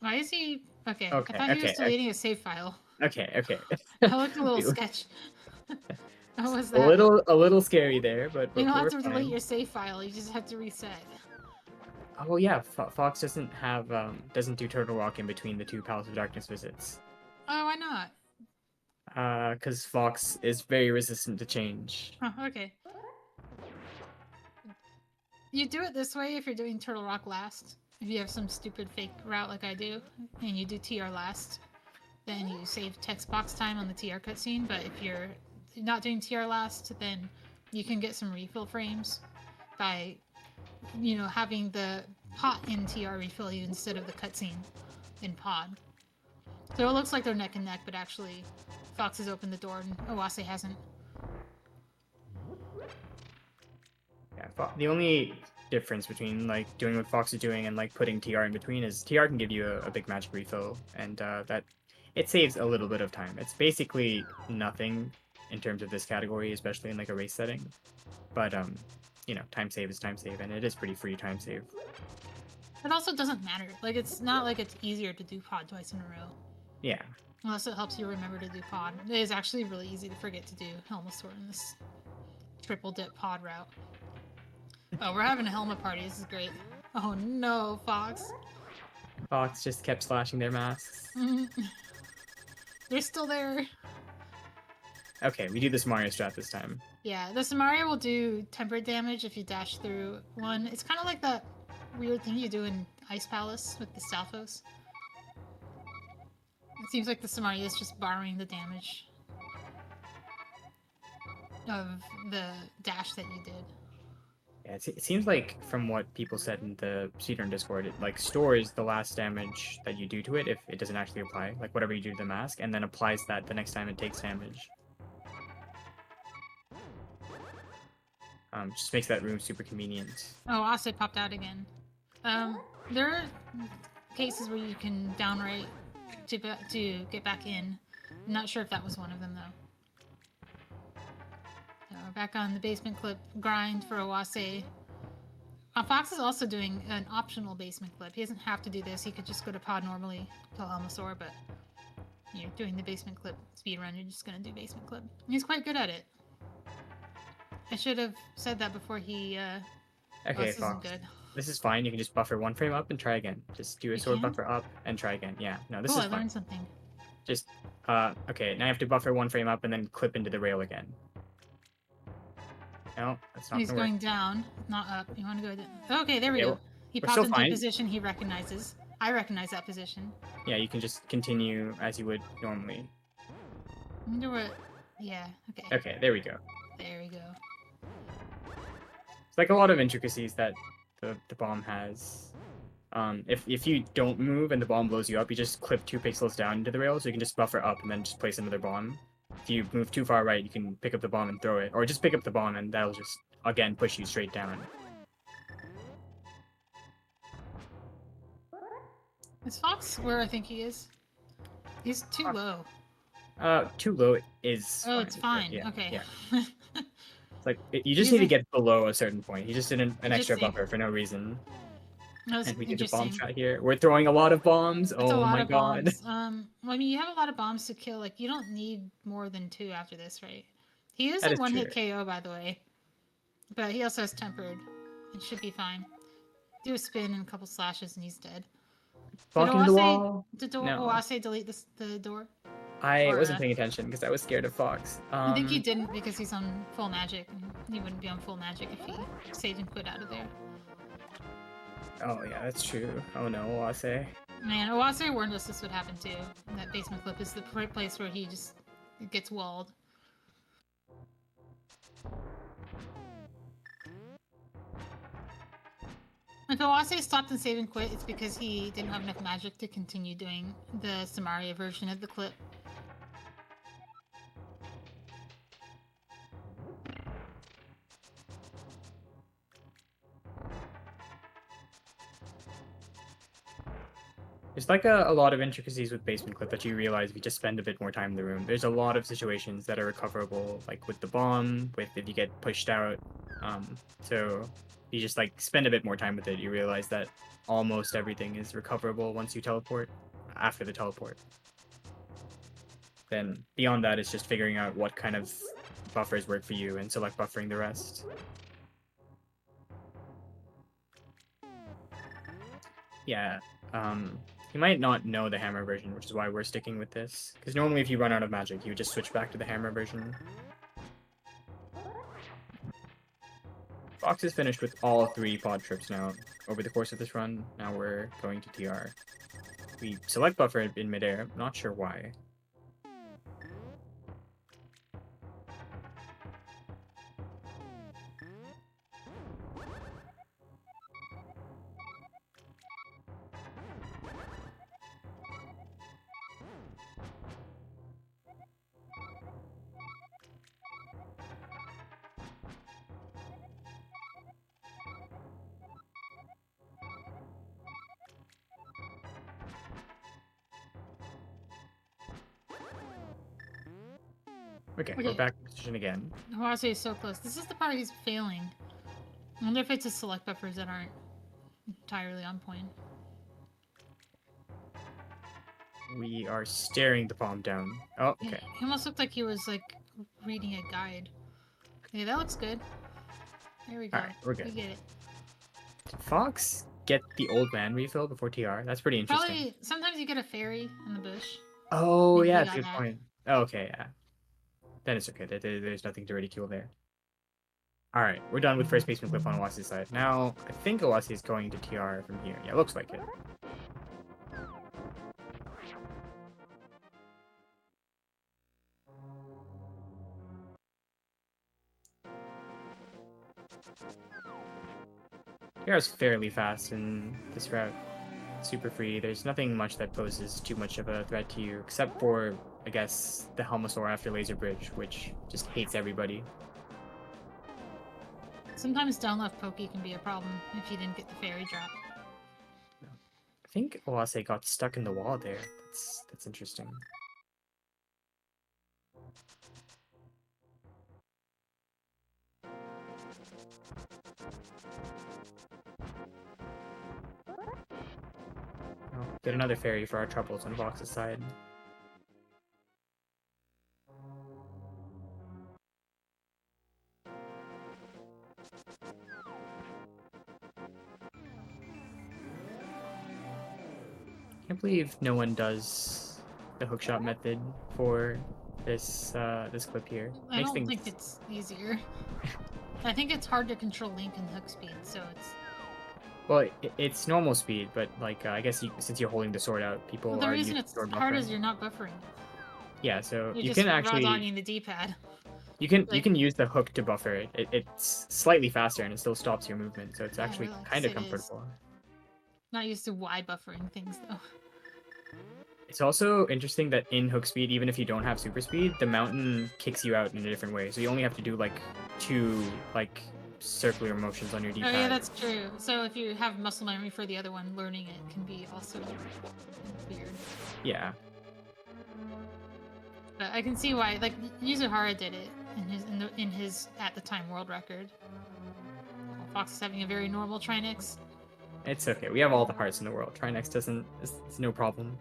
B: Why is he... Okay, I thought he was deleting a save file.
C: Okay.
B: That looked a little sketch. What was that?
C: A little scary there, but
B: you don't have
C: we're
B: to
C: fine.
B: delete your save file, you just have to reset.
C: Oh yeah, Fox doesn't have doesn't do Turtle Rock in between the 2 Palace of Darkness visits.
B: Oh, why not?
C: Because Fox is very resistant to change.
B: Oh, okay. You do it this way if you're doing Turtle Rock last. If you have some stupid fake route like I do, and you do TR last, then you save text box time on the TR cutscene. But if you're not doing TR last, then you can get some refill frames by, having the pot in TR refill you instead of the cutscene in pod. So it looks like they're neck and neck, but actually Fox has opened the door and Oase hasn't.
C: Yeah, the only difference between like doing what Fox is doing and like putting TR in between is TR can give you a big magic refill, and that it saves a little bit of time. It's basically nothing in terms of this category, especially in like a race setting. But time save is time save, and it is pretty free time save.
B: It also doesn't matter. Like, it's not like it's easier to do pod twice in a row.
C: Yeah.
B: Unless it helps you remember to do pod. It is actually really easy to forget to do Helmasaur in this triple dip pod route. Oh, we're having a Helma party. This is great. Oh no, Fox.
C: Fox just kept slashing their masks.
B: They're still there.
C: Okay, we do the Mario strat this time.
B: Yeah, the Samaria will do tempered damage if you dash through one. It's kind of like that weird thing you do in Ice Palace with the Stalfos. It seems like the Samaria is just borrowing the damage of the dash that you did.
C: Yeah, it seems like from what people said in the speedrun Discord, it like stores the last damage that you do to it if it doesn't actually apply, like whatever you do to the mask, and then applies that the next time it takes damage. Just makes that room super convenient.
B: Oh, Oase popped out again. There are cases where you can downright to get back in. I'm not sure if that was one of them though. So we're back on the basement clip grind for Oase. Fox is also doing an optional basement clip. He doesn't have to do this. He could just go to pod normally, kill Helmasaur, but you're doing the basement clip speedrun. You're just gonna do basement clip. And he's quite good at it. I should have said that before he.
C: Okay,
B: this
C: Fox.
B: isn't good.
C: This is fine. You can just buffer 1 frame up and try again. Just do a sword buffer up and try again. Yeah, no, this
B: cool,
C: is
B: I
C: fine.
B: learned something.
C: Just, okay, now you have to buffer 1 frame up and then clip into the rail again. No, that's not
B: He's
C: gonna
B: going
C: work.
B: down, not up. You want to go down. Okay, there we
C: Yeah,
B: go. He
C: we're
B: popped
C: still
B: into a
C: fine.
B: position he recognizes. I recognize that position.
C: Yeah, you can just continue as you would normally.
B: I wonder what... Yeah, okay.
C: Okay, there we go.
B: There we go.
C: It's like a lot of intricacies that the bomb has. If you don't move and the bomb blows you up, you just clip 2 pixels down into the rail, so you can just buffer up and then just place another bomb. If you move too far right, you can pick up the bomb and throw it, or just pick up the bomb and that'll just, again, push you straight down.
B: Is Fox where I think he is? He's too low.
C: Too low is
B: Oh, it's fine.
C: Yeah,
B: Okay.
C: yeah. It's like you just
B: He's
C: need to
B: a-
C: get below a certain point. He just did an extra
B: Interesting.
C: buffer for no reason.
B: That was
C: And we did a bomb
B: interesting.
C: shot here. We're throwing a lot of bombs.
B: That's a
C: Oh
B: lot
C: my
B: of
C: god.
B: bombs. Well, I mean, you have a lot of bombs to kill. Like, you don't need more than 2 after this, right? He is
C: That
B: a
C: is true.
B: one-hit KO, by the way. But he also has tempered. It should be fine. Do a spin and a couple slashes and he's dead.
C: Blocking the wall.
B: Did
C: No.
B: Oase delete the door?
C: I
B: Or,
C: wasn't paying attention because I was scared of Fox.
B: I think he didn't because he's on full magic. And he wouldn't be on full magic if he saved and quit out of there.
C: Oh yeah, that's true. Oh no, Oase.
B: Man, Oase warned us this would happen too. That basement clip is the right place where he just gets walled. If Oase stopped and save and quit, it's because he didn't have enough magic to continue doing the Samaria version of the clip.
C: There's like a lot of intricacies with basement clip that you realize if you just spend a bit more time in the room. There's a lot of situations that are recoverable, like with the bomb, with if you get pushed out. So you just like spend a bit more time with it. You realize that almost everything is recoverable once you teleport, after the teleport. Then beyond that, it's just figuring out what kind of buffers work for you and select buffering the rest. Yeah, you might not know the hammer version, which is why we're sticking with this. Because normally if you run out of magic, you just switch back to the hammer version. Fox is finished with all 3 pod trips now over the course of this run. Now we're going to TR. We select buffer in midair, not sure why. Okay, we're back in position again.
B: Oase is so close. This is the part he's failing. I wonder if it's his select buffers that aren't entirely on point.
C: We are staring the bomb down. Oh, okay.
B: He almost looked like he was like reading a guide. Okay, that looks good. There we go.
C: Alright, we're good.
B: We get it.
C: Did Fox get the old man refill before TR? That's pretty interesting.
B: Probably, sometimes you get a fairy in the bush.
C: Oh,
B: Maybe
C: yeah,
B: he
C: that's a
B: got
C: good
B: that.
C: point. Oh, okay, yeah. Then it's okay. There's nothing to ridicule there. Alright, we're done with first basement clip on Oase's side. Now, I think Oase is going to TR from here. Yeah, looks like it. TR is fairly fast in this route. Super free. There's nothing much that poses too much of a threat to you, except for, I guess, the Helmosaur after Laser Bridge, which just hates everybody.
B: Sometimes down left pokey can be a problem if you didn't get the fairy drop.
C: I think Oase got stuck in the wall there. That's interesting. Oh, get another fairy for our troubles on Vox's side. Can't believe no one does the hookshot method for this this clip here.
B: I don't think it's easier. I think it's hard to control Link and hook speed, so it's...
C: Well, it's normal speed, but like I guess since you're holding the sword out, people
B: Well, the
C: are
B: reason
C: using
B: it's
C: sword
B: hard
C: buffering.
B: is you're not buffering.
C: Yeah, so
B: You're
C: you
B: just
C: can actually
B: raw-dogging the D-pad.
C: you can
B: like-
C: use the hook to buffer it. It's slightly faster and it still stops your movement, so it's
B: Yeah,
C: actually
B: relax,
C: kind of
B: it is.
C: comfortable.
B: Not used to Y buffering things, though.
C: It's also interesting that in hook speed, even if you don't have super speed, the mountain kicks you out in a different way. So you only have to do like 2 like circular motions on your
B: Oh
C: D-pad.
B: yeah, that's true. So if you have muscle memory for the other one, learning it can be also weird.
C: Yeah.
B: But I can see why, like Yuzuhara did it in his at the time world record. Well, Fox is having a very normal Trinix.
C: It's okay. We have all the hearts in the world. Trinex doesn't... It's no problem.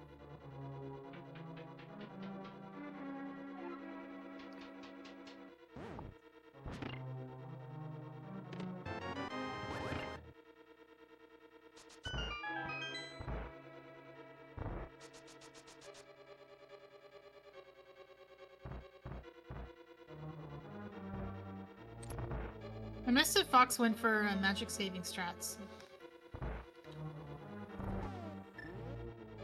B: I missed if Fox went for magic saving strats.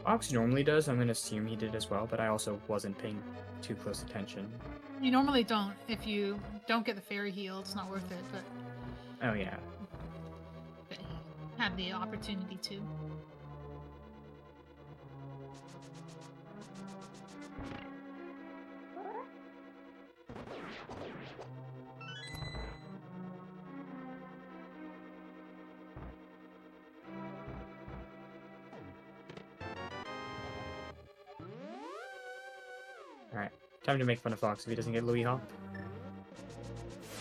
C: Fox normally does. I'm going to assume he did as well, but I also wasn't paying too close attention.
B: You normally don't. If you don't get the fairy heal, it's not worth it, but
C: Oh, yeah.
B: he had the opportunity to.
C: Alright. Time to make fun of Fox if he doesn't get Louis Hop.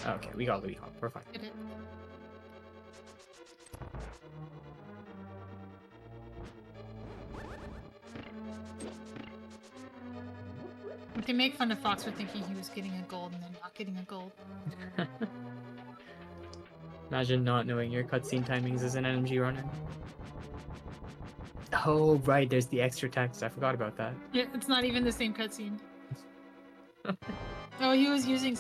C: Okay, we got Louis Hop. We're fine.
B: Get it? We can make fun of Fox for thinking he was getting a gold and then not getting a gold.
C: Imagine not knowing your cutscene timings as an NMG runner. Oh, right, there's the extra text. I forgot about that.
B: Yeah, it's not even the same cutscene. Oh, he was using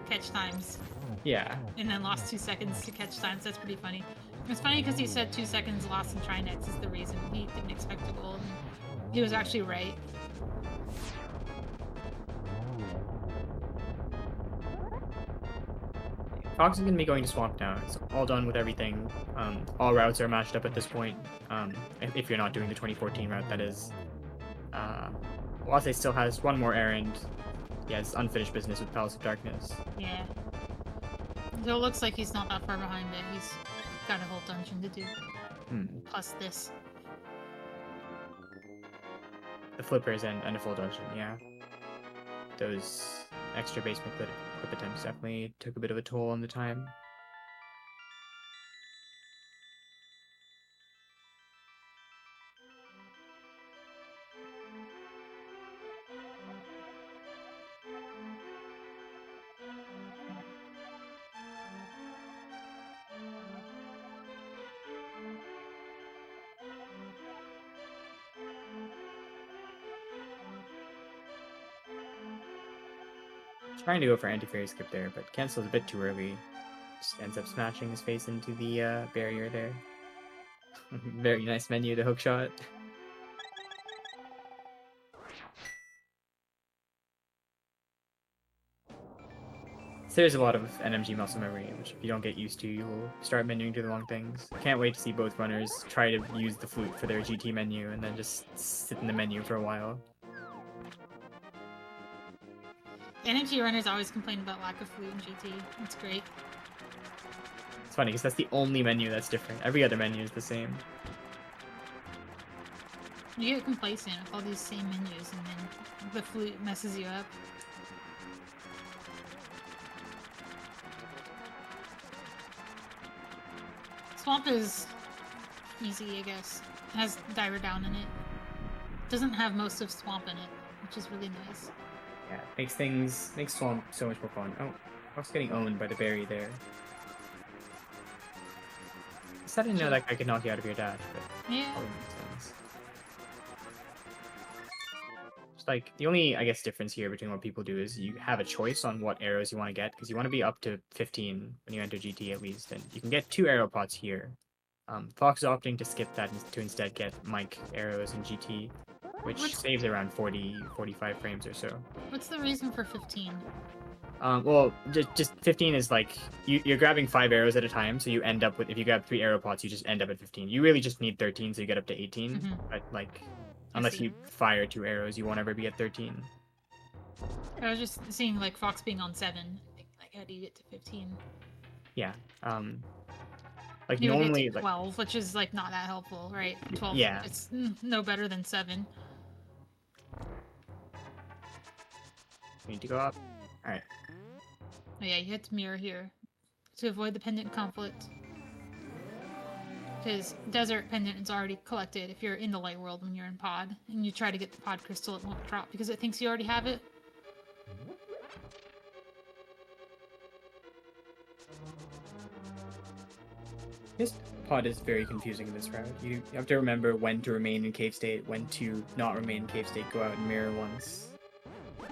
B: catch times
C: Yeah.
B: and then lost 2 seconds to catch times. That's pretty funny. It's funny because he said 2 seconds lost in Trinex is the reason he didn't expect a gold. And he was actually right.
C: Fox is going to be going to Swamp now. It's all done with everything. All routes are matched up at this point. If you're not doing the 2014 route, that is. Oase still has one more errand. He has unfinished business with Palace of Darkness.
B: Yeah. So it looks like he's not that far behind it. He's got a whole dungeon to do. Plus this.
C: The flippers and a full dungeon, yeah. Those extra basement clip attempts definitely took a bit of a toll on the time. Trying to go for anti-fairy skip there, but cancels a bit too early. Just ends up smashing his face into the barrier there. Very nice menu, the hook shot. So there's a lot of NMG muscle memory, which if you don't get used to, you will start menuing to the wrong things. Can't wait to see both runners try to use the flute for their GT menu and then just sit in the menu for a while.
B: NMG runners always complain about lack of flute in GT. It's great.
C: It's funny because that's the only menu that's different. Every other menu is the same.
B: You get complacent with all these same menus and then the flute messes you up. Swamp is easy, I guess. It has Diver Down in it. Doesn't have most of Swamp in it, which is really nice.
C: Yeah, makes Swamp so much more fun. Oh, I was getting owned by the berry there. I didn't know that guy could knock you out of your dash, but
B: Yeah.
C: probably makes sense. Just like, the only, I guess, difference here between what people do is you have a choice on what arrows you want to get, because you want to be up to 15 when you enter GT at least, and you can get 2 arrow pots here. Fox is opting to skip that and to instead get Mike arrows in GT, which saves around 45 frames or so.
B: What's the reason for 15?
C: Well, just 15 is like, you're grabbing 5 arrows at a time, so you end up with, if you grab 3 arrow pots, you just end up at 15. You really just need 13, so you get up to 18, but like, unless you fire 2 arrows, you won't ever be at 13.
B: I was just seeing like Fox being on 7. Like had you get to 15.
C: Yeah. Like
B: You would
C: normally,
B: get to
C: like
B: 12, which is like not that helpful, right? 12.
C: yeah.
B: It's no better than 7.
C: We need to go up. All right.
B: Oh yeah, you hit to mirror here to avoid the pendant conflict. Because desert pendant is already collected if you're in the light world when you're in pod, and you try to get the pod crystal, it won't drop because it thinks you already have it.
C: This pod is very confusing in this route. You have to remember when to remain in cave state, when to not remain in cave state, go out and mirror once.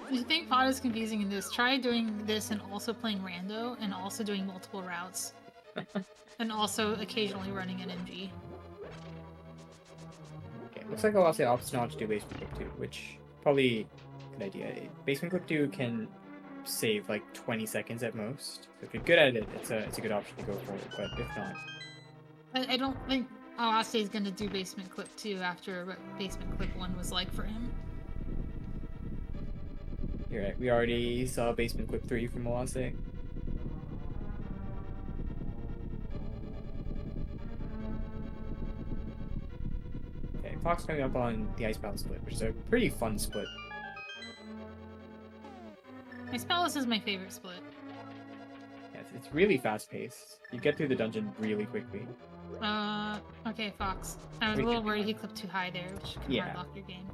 B: If you think pod is confusing in this, try doing this and also playing rando, and also doing multiple routes. And also occasionally running an MG.
C: Okay, looks like I'll say opts not to do basement clip 2, which probably good idea. Basement clip 2 can save like 20 seconds at most. So if you're good at it, it's a good option to go for it, but if not.
B: I don't think Oase is going to do basement clip 2 after what basement clip 1 was like for him.
C: You're right, we already saw basement clip 3 from Oase. Okay, Fox coming up on the Ice Palace split, which is a pretty fun split.
B: Ice Palace is my favorite split.
C: Yeah, it's really fast paced. You get through the dungeon really quickly.
B: Okay, Fox. I was a little worried he clipped too high there, which can
C: Yeah.
B: hardlock your game.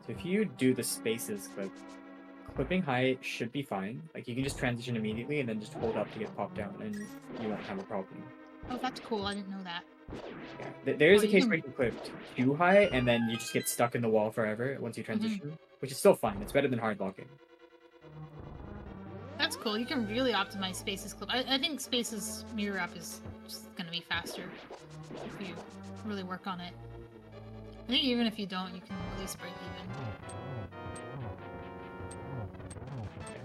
C: So if you do the spaces clip, clipping high should be fine. Like you can just transition immediately and then just hold up to get popped down and you won't have a problem.
B: Oh, that's cool. I didn't know that.
C: Yeah. There is
B: Oh,
C: a
B: you
C: case
B: can-
C: where you can clip too high and then you just get stuck in the wall forever once you transition, which is still fine. It's better than hard locking.
B: That's cool. You can really optimize Space's clip. I think Space's mirror up is just going to be faster if you really work on it. I think even if you don't, you can at least break even.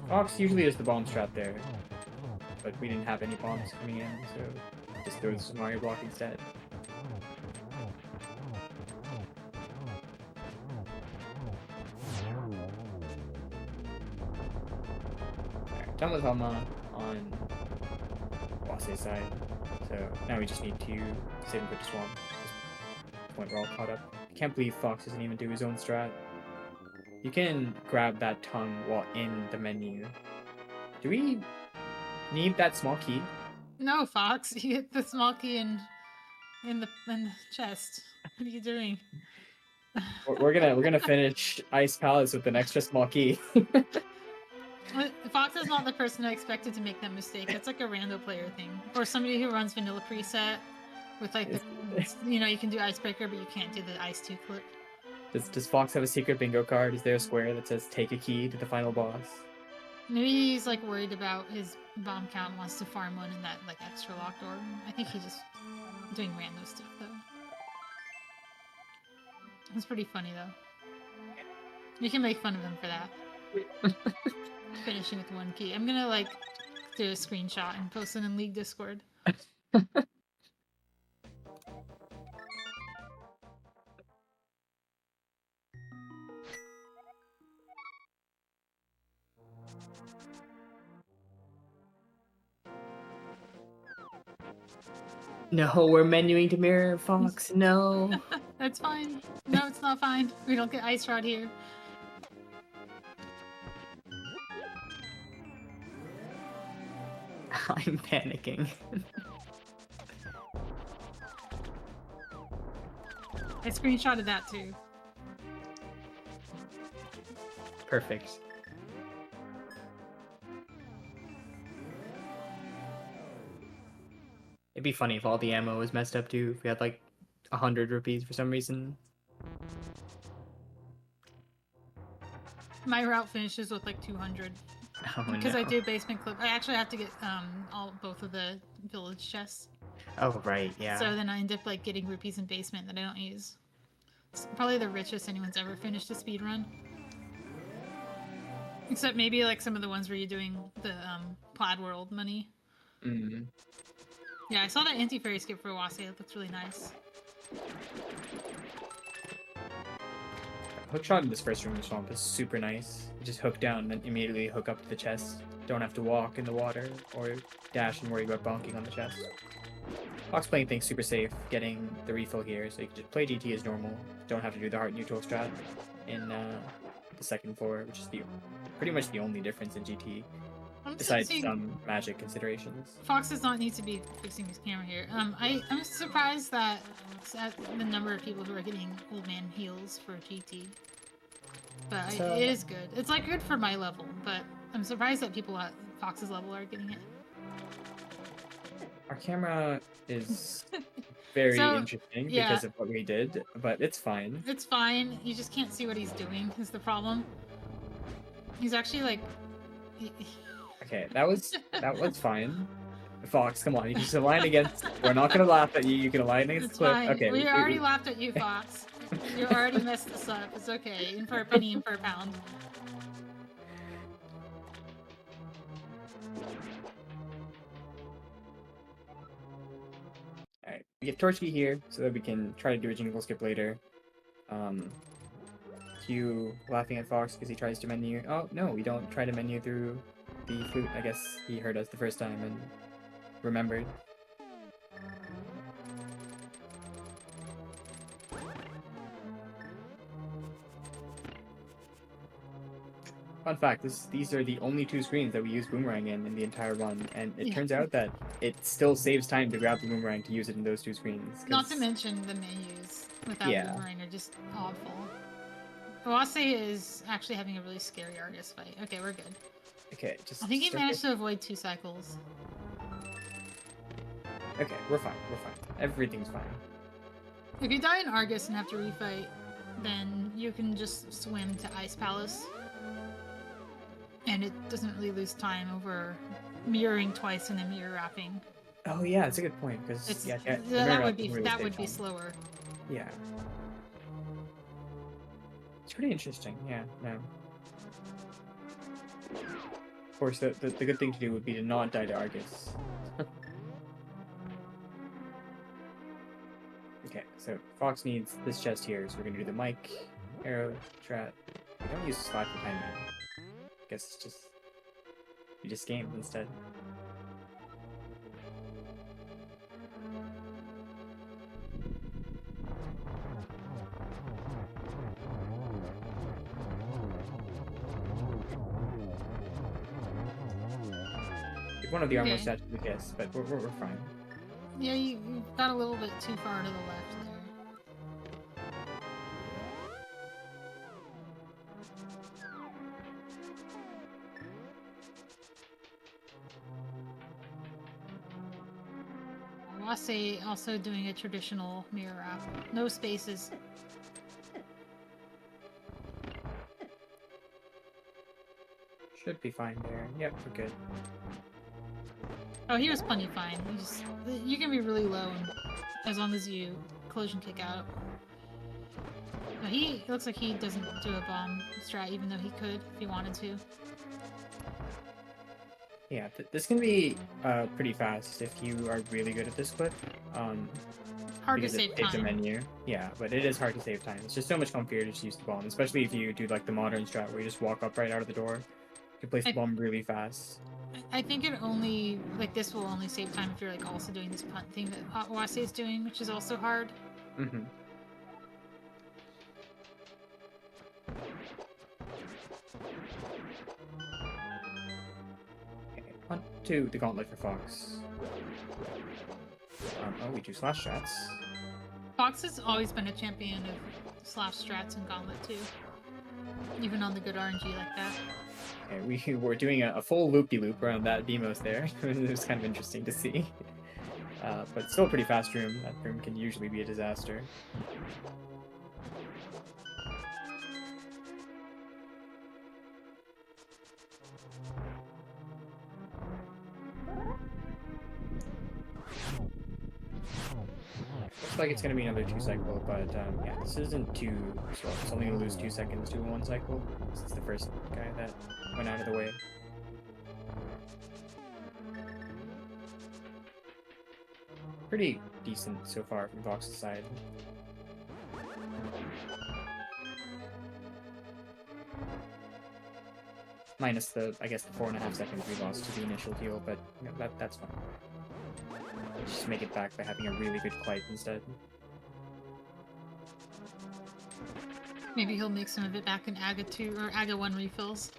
C: Fox usually is the bomb strat there, but we didn't have any bombs coming in, so just throw this Mario block instead. Alright, done with Helma on Oase's side, so now we just need to save him for the swamp. At this point we're all caught up. I can't believe Fox doesn't even do his own strat. You can grab that tongue while in the menu. Do we need that small key?
B: No, Fox. You hit the small key in the chest. What are you doing?
C: We're gonna finish Ice Palace with an extra small key.
B: Fox is not the person I expected to make that mistake. It's like a rando player thing, or somebody who runs vanilla preset with like the, you can do icebreaker, but you can't do the ice 2 clip.
C: Does Fox have a secret bingo card? Is there a square that says take a key to the final boss?
B: Maybe he's like worried about his bomb count and wants to farm one in that like extra locked order. I think he's just doing random stuff though. It's pretty funny though. You can make fun of him for that. Finishing with 1 key. I'm gonna like do a screenshot and post it in League Discord.
C: No, we're menuing to mirror Fox. No.
B: That's fine. No, it's not fine. We don't get ice rod here.
C: I'm panicking.
B: I screenshotted that too.
C: Perfect. It'd be funny if all the ammo was messed up too. If we had like 100 rupees for some reason.
B: My route finishes with like 200
C: Oh,
B: because
C: no.
B: I do basement clip. I actually have to get both of the village chests.
C: Oh right, yeah.
B: So then I end up like getting rupees in basement that I don't use. It's probably the richest anyone's ever finished a speed run. Except maybe like some of the ones where you're doing the Plaid World money.
C: Mm.
B: Yeah, I saw that anti-fairy skip for Oase. It looks really nice.
C: Hook shot in this first room of the swamp is super nice. You just hook down and then immediately hook up to the chest. Don't have to walk in the water or dash and worry about bonking on the chest. Fox playing things super safe, getting the refill here, so you can just play GT as normal. Don't have to do the heart neutral strat in the second floor, which is pretty much the only difference in GT, besides some magic considerations.
B: Fox does not need to be fixing his camera here. I'm surprised that at the number of people who are getting old man heals for GT. But it is good. It's like good for my level, but I'm surprised that people at Fox's level are getting it.
C: Our camera is very interesting because of what we did, but it's fine.
B: It's fine. You just can't see what he's doing is the problem. He's actually like...
C: Okay, that was fine. Fox, come on, you just align against... We're not gonna laugh at you, you can align against the clip.
B: Fine.
C: Okay.
B: We already laughed at you, Fox. You already messed this up. It's okay. In for a penny, in for a pound.
C: Alright, we get Torchkey here so that we can try to do a jingle skip later. Q laughing at Fox because he tries to menu. Oh, no, we don't try to menu through the flute. I guess he heard us the first time and remembered. Fun fact, these are the only two screens that we use Boomerang in the entire run, and it turns out that it still saves time to grab the Boomerang to use it in those two screens.
B: Not to mention the menus without Boomerang are just awful. Oase is actually having a really scary Argus fight. Okay, we're good.
C: Okay, just...
B: I think he managed to avoid 2 cycles.
C: Okay, we're fine, we're fine. Everything's fine.
B: If you die in Argus and have to refight, then you can just swim to Ice Palace. And it doesn't really lose time over mirroring twice and then mirror wrapping.
C: Oh yeah, that's a good point, because
B: that would be slower.
C: Yeah. It's pretty interesting, yeah, no. Of course, the good thing to do would be to not die to Argus. Okay, so Fox needs this chest here, so we're gonna do the mic, arrow, strat. We don't use slide for timing. I guess it's just... we just game instead. One of the armor stats, I guess, but we're fine.
B: Yeah, you got a little bit too far to the left there. Oase also doing a traditional mirror wrap. No spaces.
C: Should be fine there. Yep, we're good.
B: Oh, he was plenty fine. You can be really low as long as you collision kick out. No, it looks like he doesn't do a bomb strat even though he could if he wanted to.
C: Yeah, this can be pretty fast if you are really good at this clip.
B: Hard to save time.
C: The menu. Yeah, but it is hard to save time. It's just so much comfier to just use the bomb, especially if you do like the modern strat where you just walk up right out of the door. You can place the bomb really fast.
B: I think it only, like, this will only save time if you're, like, also doing this punt thing that Oase is doing, which is also hard.
C: Mm-hmm. Okay, punt to the gauntlet for Fox. Oh, we do slash strats.
B: Fox has always been a champion of slash strats and gauntlet, too. Even on the good RNG like that.
C: Okay, we were doing a full loop-de-loop around that Demos there. It was kind of interesting to see. But still a pretty fast room. That room can usually be a disaster. Looks like it's going to be another 2 cycle, but yeah, this isn't too slow. It's only going to lose 2 seconds to 1 cycle. This is the first guy that went out of the way. Pretty decent so far from Vox's side. Minus the, I guess, the 4.5 seconds we lost to the initial heal, but you know, that's fine. Just make it back by having a really good Clipe instead.
B: Maybe he'll make some of it back in Aga 2 or Aga 1 refills.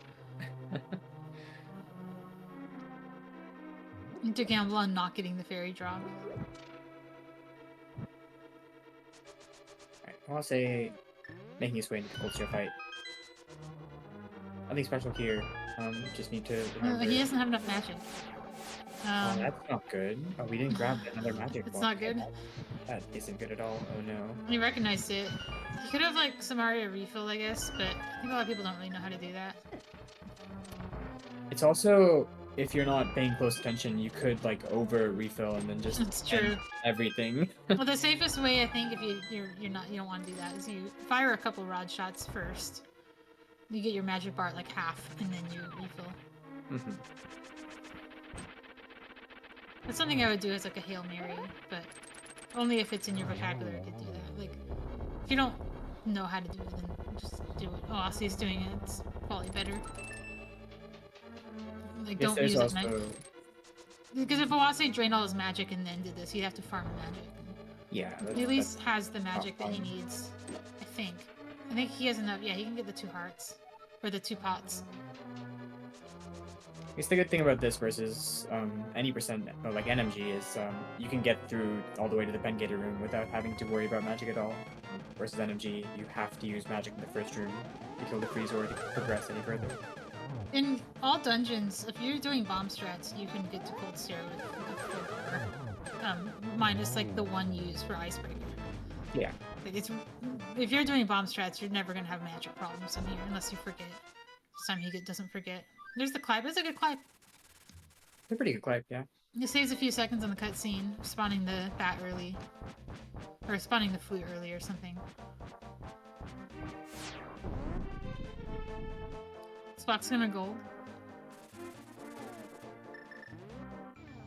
B: And to gamble on not getting the fairy drop.
C: Alright, I'll say making his way into the Cold Steel fight. Nothing special here. Just need to remember...
B: He doesn't have enough magic.
C: Oh, that's not good. Oh, we didn't grab another magic
B: It's
C: ball.
B: not good.
C: That isn't good at all. Oh no.
B: He recognized it. He could have like Samaria refill, I guess, but I think a lot of people don't really know how to do that.
C: It's also, if you're not paying close attention, you could like over refill and then just
B: It's true.
C: end everything.
B: Well, the safest way, I think, if you don't want to do that, is you fire a couple rod shots first. You get your magic bar at like half, and then you refill. That's something I would do as like a Hail Mary, but only if it's in your vocabulary to do that. Like, if you don't know how to do it, then just do it. Oh, Oase's doing it. It's probably better. Like, don't use it. Because if Oase drained all his magic and then did this, he'd have to farm magic.
C: Yeah.
B: He at least has the magic that he needs, I think. I think he has enough. Yeah, he can get the 2 hearts. Or the 2 pots.
C: I guess the good thing about this versus any percent, or like NMG, is you can get through all the way to the Pengator room without having to worry about magic at all. Versus NMG, you have to use magic in the first room to kill the freeze or to progress any further.
B: In all dungeons, if you're doing bomb strats, you can get to Cold Stare with 4 minus like the 1 use for Icebreaker.
C: Yeah.
B: Like if you're doing bomb strats, you're never gonna have magic problems in here unless you forget. This time he doesn't forget. There's the Clipe. It's a good Clipe.
C: They're pretty good Clipe, yeah.
B: It saves a few seconds on the cutscene, spawning the bat early. Or spawning the flute early or something. Is Fox gonna gold?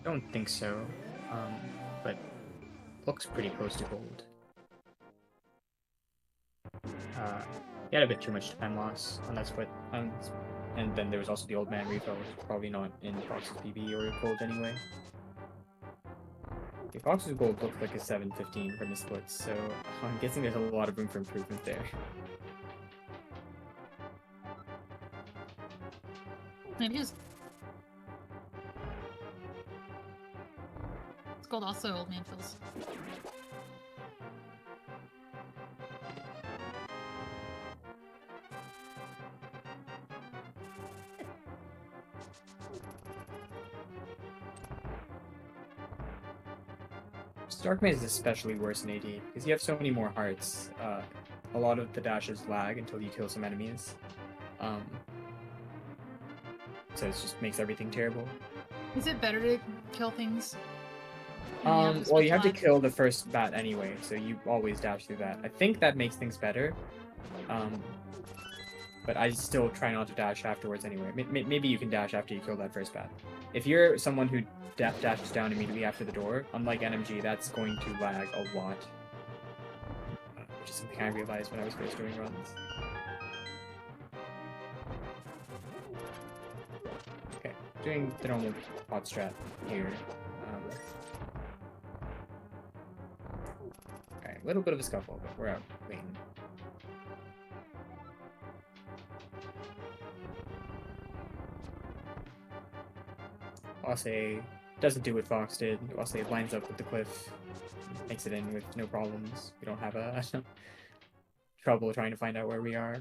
C: Don't think so, but looks pretty close to gold. He had a bit too much time loss on that split, and then there was also the old man refill, which is probably not in Fox's PB or gold anyway. The Fox's gold looked like a 715 from his splits, so I'm guessing there's a lot of room for improvement there.
B: Maybe it's gold also old man fills.
C: Darkmaze is especially worse in AD, because you have so many more hearts. A lot of the dashes lag until you kill some enemies. So it just makes everything terrible.
B: Is it better to kill things?
C: Well, you have to kill the first bat anyway, so you always dash through that. I think that makes things better. But I still try not to dash afterwards anyway. Maybe you can dash after you kill that first bat. If you're someone who dashes down immediately after the door, unlike NMG, that's going to lag a lot. Which is something I realized when I was first doing runs. Okay, doing the normal pot strat here. Alright, a little bit of a scuffle, but we're out waiting. Oase doesn't do what Fox did. Oase lines up with the cliff, makes it in with no problems. We don't have a trouble trying to find out where we are.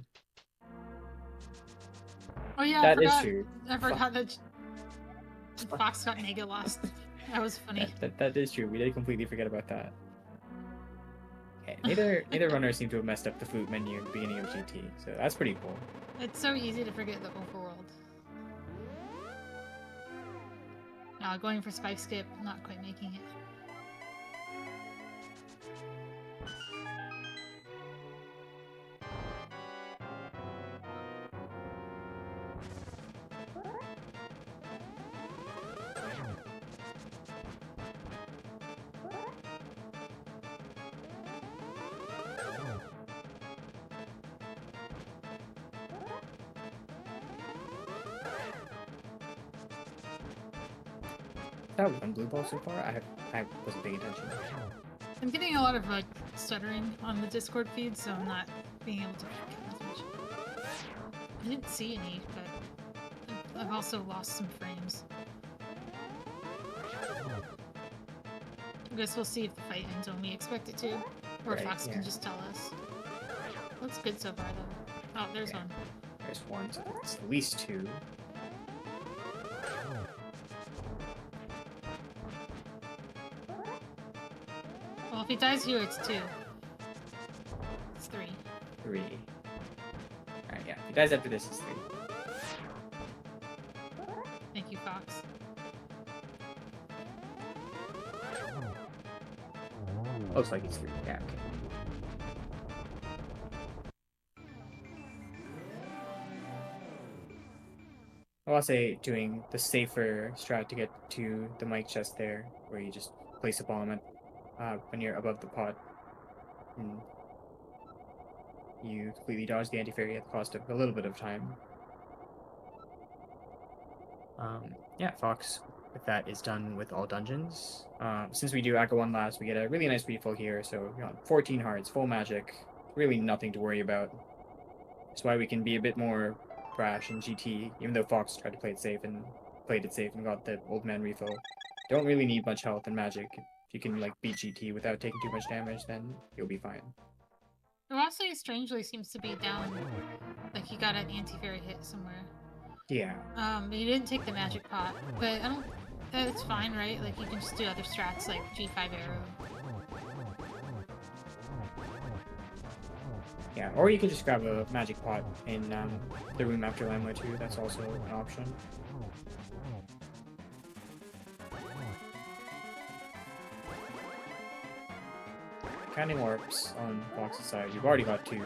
B: Oh yeah,
C: That is true.
B: I forgot that Fox got mega lost. That was funny.
C: That is true. We did completely forget about that. Okay, neither runner seemed to have messed up the flute menu at the beginning of GT, so that's pretty cool.
B: It's so easy to forget the overworld. Going for spike skip, not quite making it.
C: that one blue ball so far. I wasn't paying attention.
B: I'm getting a lot of like stuttering on the Discord feed, so I'm not being able to count as much. I didn't see any, but I've also lost some frames. I guess we'll see if the fight ends when we expect it to, or
C: Right,
B: Fox
C: yeah.
B: can just tell us. Looks good so far, though. Oh, there's one.
C: There's one, so it's at least two.
B: Well, if he dies here, it's 2. It's 3.
C: 3. Alright, yeah. If he dies after this, it's 3.
B: Thank you, Fox.
C: Looks like it's 3. Yeah, okay. Oase doing the safer strat to get to the mic chest there, where you just place a bomb at, when you're above the pot. And you completely dodge the anti-fairy at the cost of a little bit of time. Yeah, Fox, with that, is done with all dungeons. Since we do Echo 1 last, we get a really nice refill here, so 14 hearts, full magic, really nothing to worry about. That's why we can be a bit more brash in GT, even though Fox tried to play it safe and played it safe and got the old man refill. Don't really need much health and magic. If you can like beat GT without taking too much damage, then you'll be fine.
B: Oase strangely seems to be down, like he got an anti-fairy hit somewhere.
C: Yeah.
B: But he didn't take the magic pot. But I don't. It's fine, right? Like you can just do other strats like G5 arrow.
C: Yeah, or you could just grab a magic pot in the room after Lamla too. That's also an option. Counting warps on Fox's side. You've already got 2.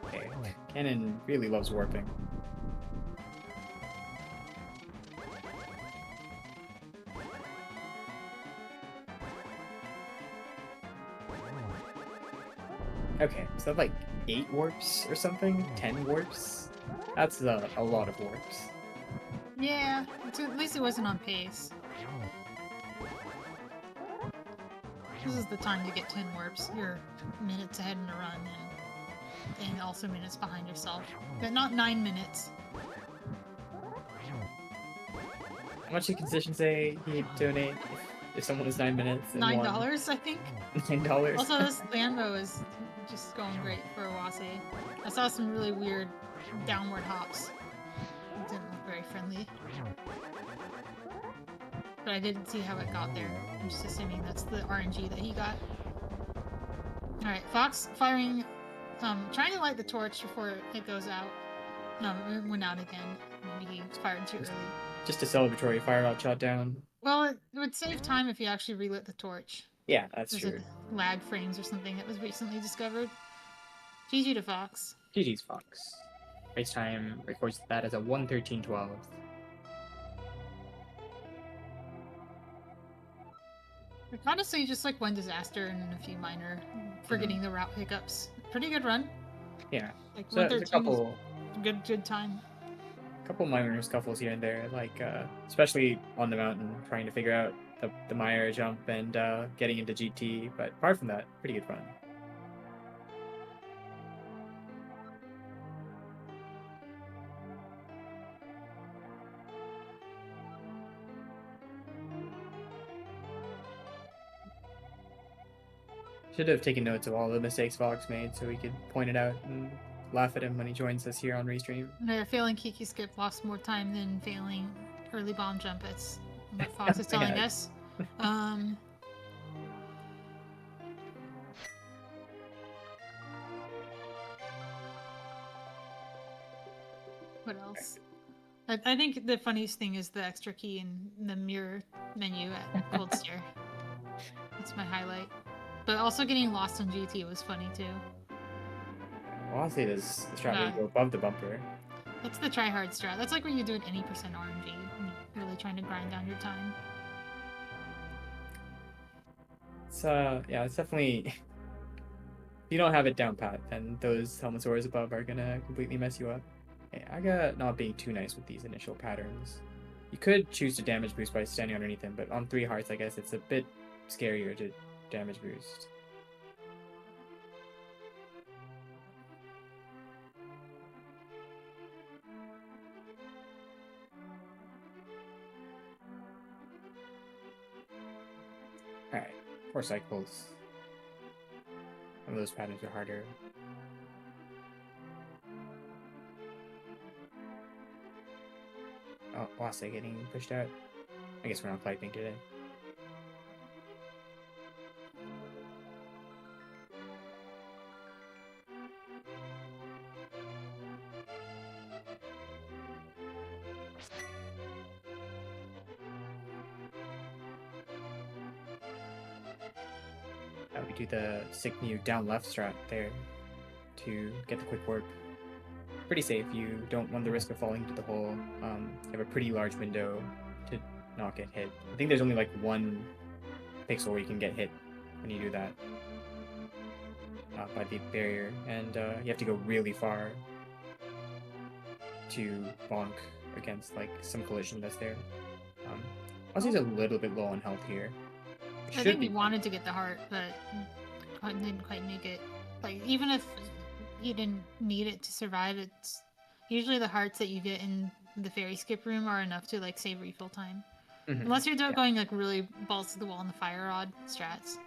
C: Okay. Cannon really loves warping. Okay, so like 8 warps or something? 10 warps? That's a lot of warps.
B: Yeah, at least it wasn't on pace. This is the time to get 10 warps. You're minutes ahead in a run and also minutes behind yourself. But not 9 minutes.
C: How much did Concession say he'd donate if someone was 9 minutes? And
B: $9,
C: won?
B: I think.
C: $9?
B: Also, this Landmo is just going great for Oase. I saw some really weird downward hops. It didn't look very friendly. But I didn't see how it got there. I'm just assuming that's the RNG that he got. Alright, Fox firing, trying to light the torch before it goes out. No, it went out again. Maybe he fired too early.
C: Just a celebratory fire out shot down.
B: Well, it would save time if you actually relit the torch.
C: Yeah, that's
B: There's
C: true.
B: a lag frames or something that was recently discovered. GG to Fox.
C: GG's Fox. Race time records that as a 1:13.12.
B: Like, honestly, just like one disaster and a few minor forgetting the route hiccups. Pretty good run.
C: Yeah.
B: Like
C: So there's a
B: 113 is good time.
C: couple minor scuffles here and there, like especially on the mountain, trying to figure out the Meyer jump and getting into GT. But apart from that, pretty good run. Should have taken notes of all the mistakes Fox made so we could point it out and laugh at him when he joins us here on Restream.
B: Failing Kiki Skip lost more time than failing early bomb jump. It's what Fox is telling us. What else? I think the funniest thing is the extra key in the mirror menu at Cold Stare. That's my highlight. But also getting lost on GT was funny too.
C: Well, I'll say this strat to go above the bumper.
B: That's the try-hard strat. That's like when you do an any % RNG. When you're really trying to grind down your time.
C: It's yeah, it's definitely. If you don't have it down pat, then those Helmsaurs above are gonna completely mess you up. Hey, I got not being too nice with these initial patterns. You could choose to damage boost by standing underneath them, but on 3 hearts, I guess it's a bit scarier to damage boost. Alright, 4 cycles. Some of those patterns are harder. Oh, Oase getting pushed out. I guess we're not fighting today. We do the sick mute down left strat there to get the quick warp. Pretty safe. You don't run the risk of falling into the hole. You have a pretty large window to not get hit. I think there's only like 1 pixel where you can get hit when you do that by the barrier, and you have to go really far to bonk against like some collision that's there. Ozzy's a little bit low on health here.
B: I think he wanted to get the heart, but didn't quite make it. Like, even if you didn't need it to survive, it's usually the hearts that you get in the fairy skip room are enough to like save refill time. Unless you're going like really balls to the wall in the fire rod strats,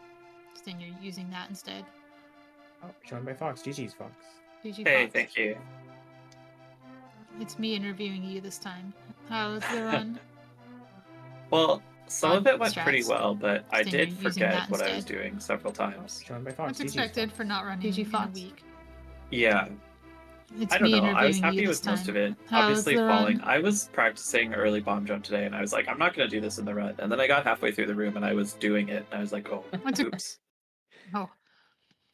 B: then you're using that instead.
C: Oh, joined by Fox. GG's Fox.
B: GG
D: Hey,
B: Fox.
D: thank you.
B: It's me interviewing you this time. How was the run?
D: Well, some of it went pretty
B: strats.
D: well, but I
B: Then
D: did
B: you're using
D: forget
B: that
D: what I was
B: instead.
D: doing several times.
C: Joined by Fox.
B: What's
C: GG's
B: expected
C: Fox.
B: for not running
E: GG
B: in a
E: Fox.
B: week?
D: Yeah,
B: It's
D: I don't
B: me
D: know. I was
B: interviewing
D: happy
B: you
D: with
B: this
D: most
B: time.
D: of it.
B: How was
D: Obviously
B: the
D: falling.
B: run?
D: I was practicing early bomb jump today, and I was like, I'm not going to do this in the run. And then I got halfway through the room, and I was doing it, and I was like, oh,
B: What's it-
D: oops.
B: Oh,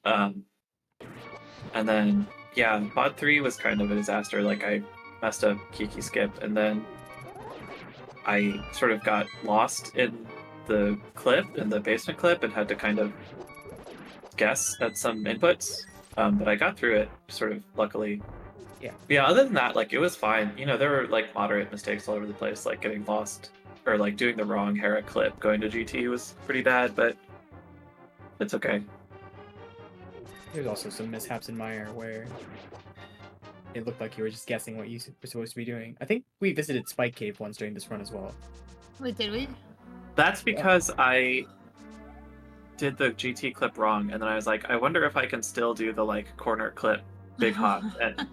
D: And then, yeah, mod 3 was kind of a disaster. Like, I messed up Kiki skip, and then I sort of got lost in the clip, in the basement clip, and had to kind of guess at some inputs. But I got through it, sort of luckily. Yeah, other than that, like, it was fine. You know, there were, like, moderate mistakes all over the place, like getting lost, or, like, doing the wrong Hera clip going to GT was pretty bad, but it's okay.
C: There's also some mishaps in Mire where it looked like you were just guessing what you were supposed to be doing. I think we visited Spike Cave once during this run as well.
B: wait, did we?
D: That's because I did the GT clip wrong, and then I was like, I wonder if I can still do the, like, corner clip big hop, and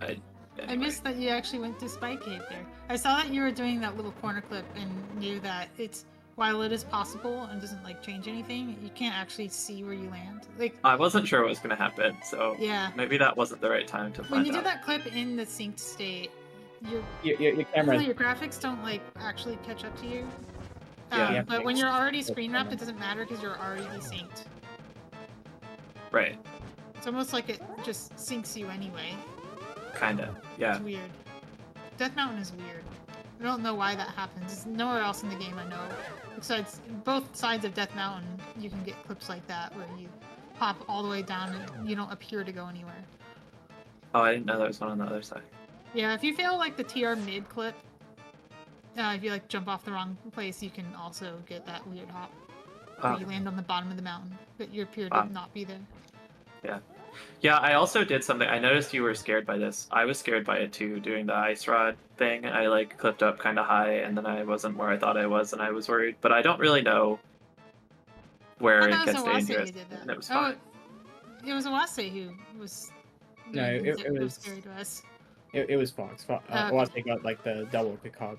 B: I
D: anyway.
B: missed that you actually went to Spike Cave there. I saw that you were doing that little corner clip and knew that it's, while it is possible and doesn't like change anything, you can't actually see where you land. Like,
D: I wasn't sure what was going to happen, so
B: yeah,
D: maybe that wasn't the right time to
B: when
D: find
B: you do
D: out.
B: that clip in the synced state, your
C: camera.
B: your graphics don't like actually catch up to you.
D: Yeah.
B: But when you're already screen wrapped, it doesn't matter because you're already desynced.
D: Right.
B: It's almost like it just syncs you anyway.
D: Kinda. Yeah.
B: It's weird. Death Mountain is weird. I don't know why that happens. It's nowhere else in the game I know. Besides, both sides of Death Mountain, you can get clips like that where you pop all the way down and you don't appear to go anywhere.
D: Oh, I didn't know there was one on the other side.
B: Yeah, if you fail like the TR mid clip, if you like jump off the wrong place, you can also get that weird hop. Where you land on the bottom of the mountain, but you appear to not be there.
D: Yeah. Yeah, I also did something. I noticed you were scared by this. I was scared by it too, doing the ice rod thing. I like clipped up kind of high, and then I wasn't where I thought I was, and I was worried. But I don't really know where it gets dangerous. And it was fine.
B: It was Oase who was.
C: No, it was
B: scary to us.
C: It was Fox. Oase got like the double pick hop.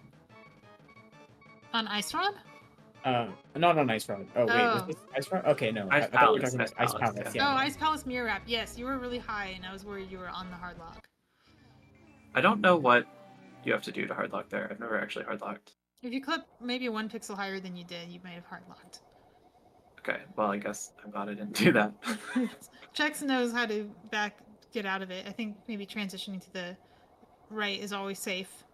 B: On ice rod?
C: Not on Ice Rod. Oh wait, was this Ice Rod? Okay, no. I thought we were talking about Ice Palace. Yeah.
B: Oh, Ice Palace mirror wrap. Yes, you were really high, and I was worried you were on the hard lock.
D: I don't know what you have to do to hard lock there. I've never actually hard locked.
B: If you clip maybe 1 pixel higher than you did, you might have hard locked.
D: Okay, well, I guess I'm glad I didn't do that.
B: Chex knows how to get out of it. I think maybe transitioning to the right is always safe,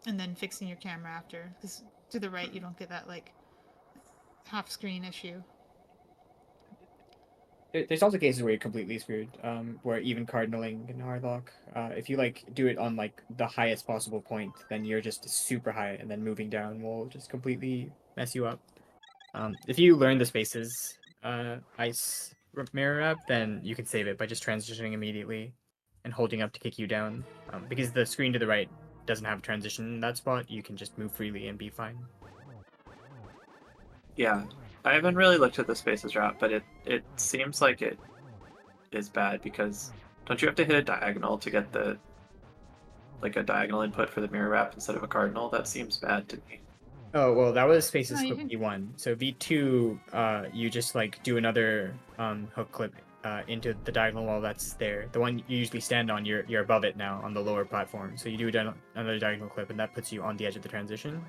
B: and then fixing your camera after. Because to the right, you don't get that like half screen issue.
C: There's also cases where you're completely screwed, where even cardinaling can hardlock. If you like do it on like the highest possible point, then you're just super high, and then moving down will just completely mess you up. If you learn the spaces ice mirror up, then you can save it by just transitioning immediately and holding up to kick you down. Because the screen to the right doesn't have a transition in that spot, you can just move freely and be fine.
D: Yeah, I haven't really looked at the spaces route, but it seems like it is bad because don't you have to hit a diagonal to get the like a diagonal input for the mirror wrap instead of a cardinal? That seems bad to me.
C: Oh, well, that was spaces
B: No, you
C: clip
B: can-
C: V1. So V2, you just like do another hook clip into the diagonal wall that's there. The one you usually stand on, you're above it now on the lower platform. So you do another diagonal clip, and that puts you on the edge of the transition.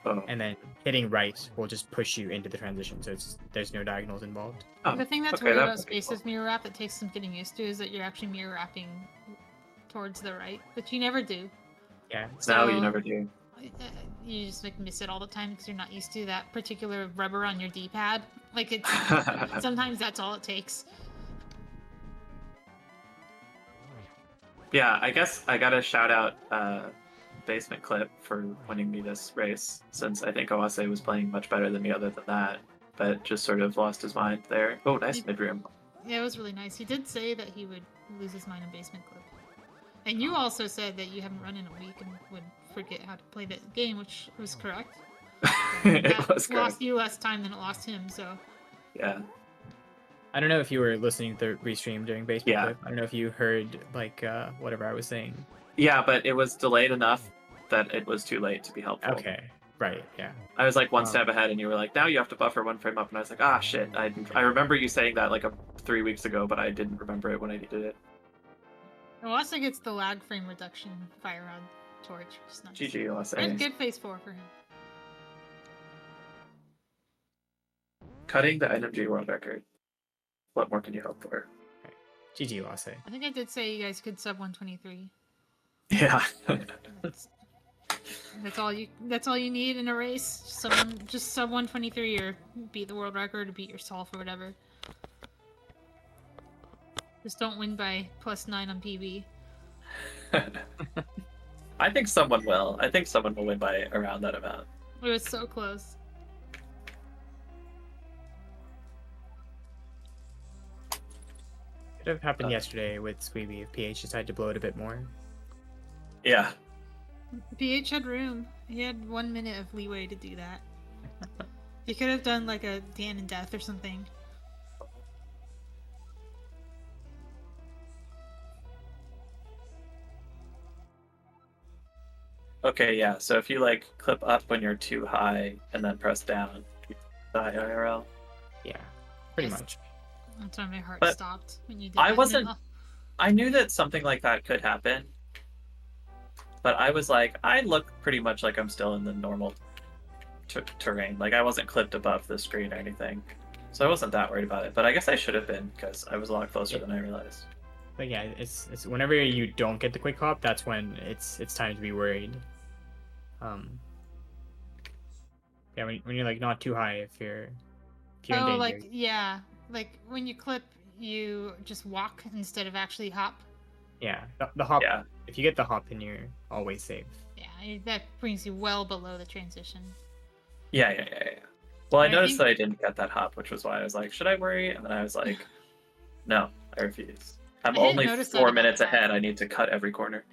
D: Oh,
C: And then hitting right will just push you into the transition. So there's no diagonals involved.
D: oh,
B: The thing that's
D: okay,
B: weird
D: that
B: about
D: would be
B: Space's
D: cool.
B: mirror wrap that takes some getting used to is that you're actually mirror wrapping towards the right, which you never do.
C: Yeah.
D: No, you
B: So-
D: never do.
B: You just like miss it all the time because you're not used to that particular rubber on your D-pad. Like it's sometimes that's all it takes.
D: Yeah, I guess I gotta shout out Basement Clip for winning me this race, since I think Oase was playing much better than me other than that, but just sort of lost his mind there. Oh, nice mid room.
B: Yeah, it was really nice. He did say that he would lose his mind in Basement Clip. And you also said that you haven't run in a week and would forget how to play that game, which was correct.
D: It
B: That
D: was correct.
B: lost you less time than it lost him, so
D: Yeah.
C: I don't know if you were listening to the restream during basement
D: Yeah.
C: clip. I don't know if you heard like whatever I was saying.
D: Yeah, but it was delayed enough that it was too late to be helpful.
C: Okay. Right. Yeah.
D: I was like one
C: Um,
D: step ahead, and you were like, "Now you have to buffer one frame up," and I was like, "Ah, shit! I remember you saying that like 3 weeks ago, but I didn't remember it when I needed it."
B: it also gets the lag frame reduction fire rod torch, which is nice.
D: GG, Oase.
B: Good, good phase 4 for him.
D: Cutting the NMG world record. What more can you hope for?
C: GG Oase.
B: I think I did say you guys could sub 123.
D: Yeah.
B: That's, that's all you need in a race. Just sub 123 or beat the world record or beat yourself or whatever. Just don't win by +9 on PB.
D: I think someone will. I think someone will win by around that amount.
B: It was so close.
C: Could have happened yesterday with Squeeby if PH decided to blow it a bit more.
D: Yeah.
B: PH had room. He had 1 minute of leeway to do that. He could have done like a Dan and Death or something.
D: Okay, yeah. So if you like clip up when you're too high and then press down, you die IRL.
C: Yeah. Pretty
B: Yes.
C: much.
B: That's why my heart
D: But
B: stopped when you did
D: I
B: that.
D: wasn't- I knew that something like that could happen, but I was like, I look pretty much like I'm still in the normal terrain. Like I wasn't clipped above the screen or anything, so I wasn't that worried about it. But I guess I should have been because I was a lot closer than I realized.
C: But yeah, it's whenever you don't get the quick hop, that's when it's time to be worried. Yeah, when you're like not too high, if you're in
B: Oh,
C: danger.
B: like, yeah. Like, when you clip, you just walk instead of actually hop.
C: Yeah, the hop.
D: Yeah.
C: If you get the hop, then you're always safe.
B: Yeah, that brings you well below the transition.
D: Yeah. Well, I
B: I
D: noticed
B: think-
D: that I didn't get that hop, which was why I was like, should I worry? And then I was like, no, I refuse. I'm
B: I didn't
D: only
B: notice that
D: 4
B: about
D: minutes
B: that.
D: ahead. I need to cut every corner.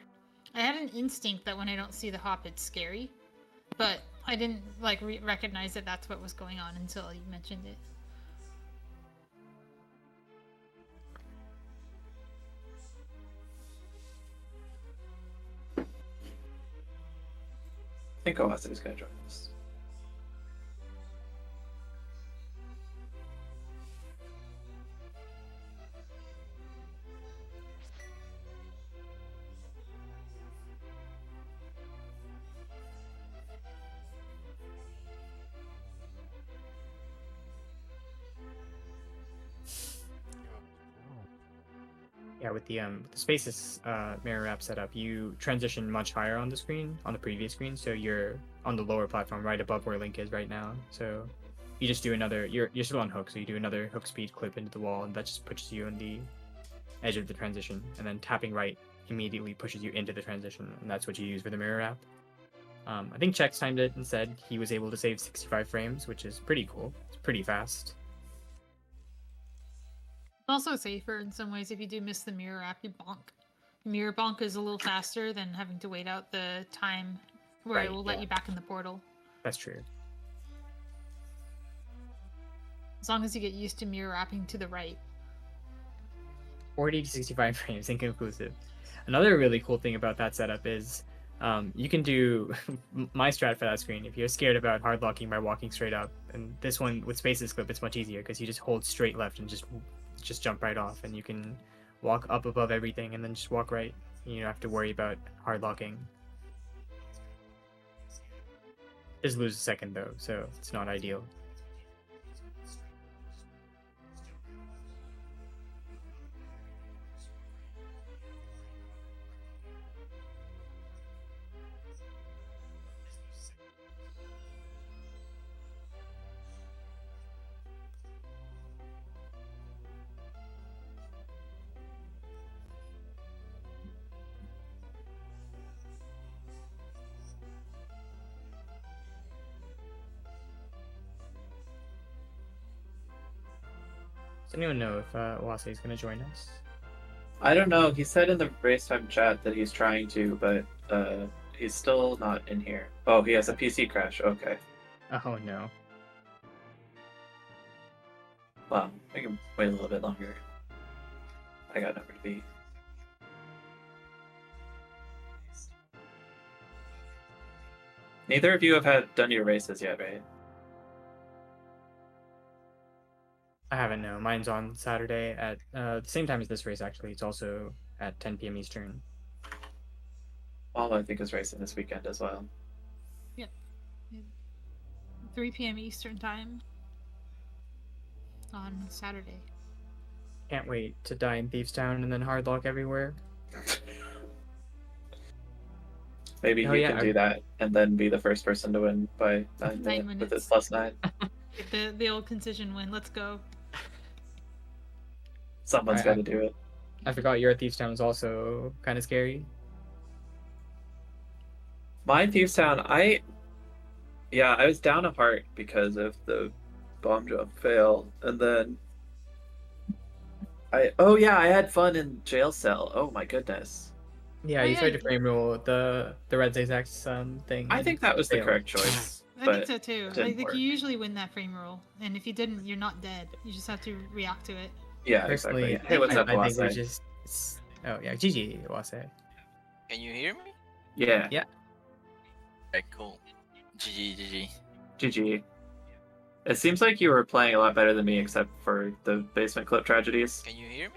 B: I had an instinct that when I don't see the hop, it's scary. But I didn't, like, recognize that that's what was going on until you mentioned it.
D: I think Oase is going to join us.
C: Yeah, with the spaces mirror wrap setup, you transition much higher on the screen, on the previous screen, so you're on the lower platform right above where Link is right now. So you just do another. You're still on hook, so you do another hook speed clip into the wall, and that just pushes you on the edge of the transition. And then tapping right immediately pushes you into the transition, and that's what you use for the mirror wrap. I think Chex timed it and said he was able to save 65 frames, which is pretty cool. It's pretty fast.
B: Also safer in some ways if you do miss the mirror wrap, you bonk. Mirror bonk is a little faster than having to wait out the time where
C: Right,
B: it will let
C: yeah.
B: you back in the portal.
C: That's true.
B: As long as you get used to mirror wrapping to the right.
C: 40 to 65 frames, inconclusive. Another really cool thing about that setup is you can do my strat for that screen if you're scared about hard locking by walking straight up. And this one with Spaces Clip, it's much easier because you just hold straight left and just jump right off, and you can walk up above everything and then just walk right. You don't have to worry about hard locking. Just lose a second though, so it's not ideal. Does anyone know if Oase is going to join us?
D: I don't know. He said in the race time chat that he's trying to, but he's still not in here. Oh, he has a PC crash. Okay.
C: Oh no.
D: Well, I can wait a little bit longer. I got nowhere to be. Neither of you have done your races yet, right?
C: I haven't, no. Mine's on Saturday at the same time as this race, actually. It's also at 10 p.m. Eastern.
D: All I think is racing this weekend as well.
B: 3 p.m. Eastern time on Saturday.
C: Can't wait to die in Thieves Town and then hard lock everywhere.
D: Maybe
C: Oh,
D: he
C: yeah,
D: can do that and then be the first person to win by 9 minutes with his
B: minutes.
D: +9.
B: Get the old concision win. Let's go.
D: Someone's got to do it.
C: I forgot your Thieves Town is also kind of scary.
D: My Thieves Town, I was down a heart because of the bomb jump fail, and then I had fun in jail cell. Oh my goodness.
C: Yeah,
B: Oh,
C: you
B: yeah.
C: tried to frame rule the Red Zigzags thing.
D: I think that was the
C: failed.
D: correct choice.
B: I
D: but
B: think so too.
D: it didn't
B: Like
D: work.
B: you usually win that frame roll, and if you didn't, you're not dead. You just have to react to it.
D: Yeah,
C: Personally,
D: exactly. Hey, what's up,
C: I think we
D: Oase?
C: just... Oh, yeah, GG, Oase.
E: Can you hear me?
D: Yeah.
C: Yeah.
E: Okay, cool. GG.
D: GG. It seems like you were playing a lot better than me, except for the basement clip tragedies.
E: Can you hear me?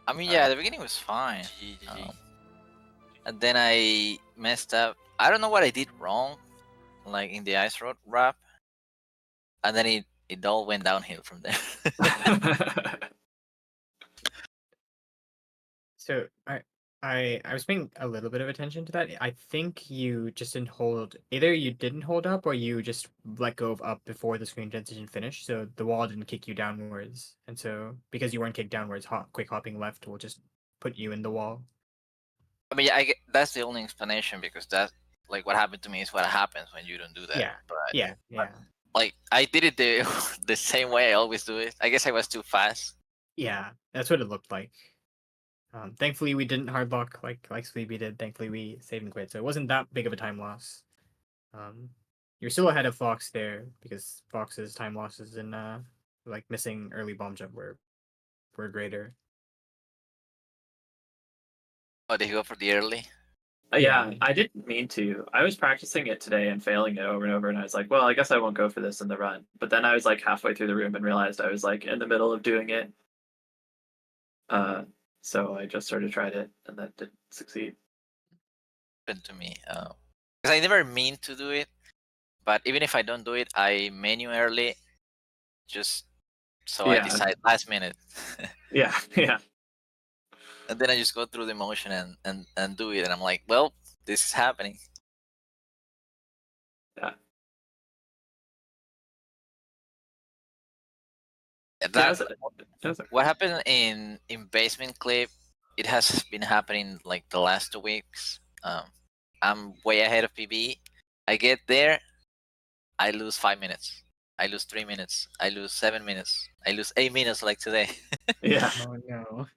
E: I mean, yeah, the beginning was fine.
C: Oh.
E: And then I messed up. I don't know what I did wrong, like in the ice road wrap. And then it all went downhill from there.
C: So I was paying a little bit of attention to that. I think you just didn't hold, either you didn't hold up or you just let go of up before the screen transition finished, so the wall didn't kick you downwards. And so because you weren't kicked downwards, quick hopping left will just put you in the wall.
E: I mean, yeah, that's the only explanation, because that, like, what happened to me is what happens when you don't do that.
C: Yeah.
E: But
C: Yeah.
E: like, I did it the same way I always do it. I guess I was too fast.
C: Yeah, that's what it looked like. Thankfully, we didn't hard lock like Sleepy did. Thankfully, we saved and quit, so it wasn't that big of a time loss. You're still ahead of Fox there because Fox's time losses in like missing early bomb jump were greater.
E: Oh, did he go for the early?
D: Yeah, I didn't mean to. I was practicing it today and failing it over and over, and I was like, well, I guess I won't go for this in the run. But then I was like halfway through the room and realized I was like in the middle of doing it. So I just sort of tried it, and that didn't succeed.
E: Happened to me. Because I never mean to do it, but even if I don't do it, I menu early, just so I decide last minute.
D: Yeah.
E: And then I just go through the motion and do it, and I'm like, well, this is happening.
D: Yeah.
E: That
C: That's
E: what happened in basement clip. It has been happening like the last 2 weeks. I'm way ahead of PB. I get there, I lose 5 minutes. I lose 3 minutes. I lose 7 minutes. I lose 8 minutes like today.
C: yeah. Oh no.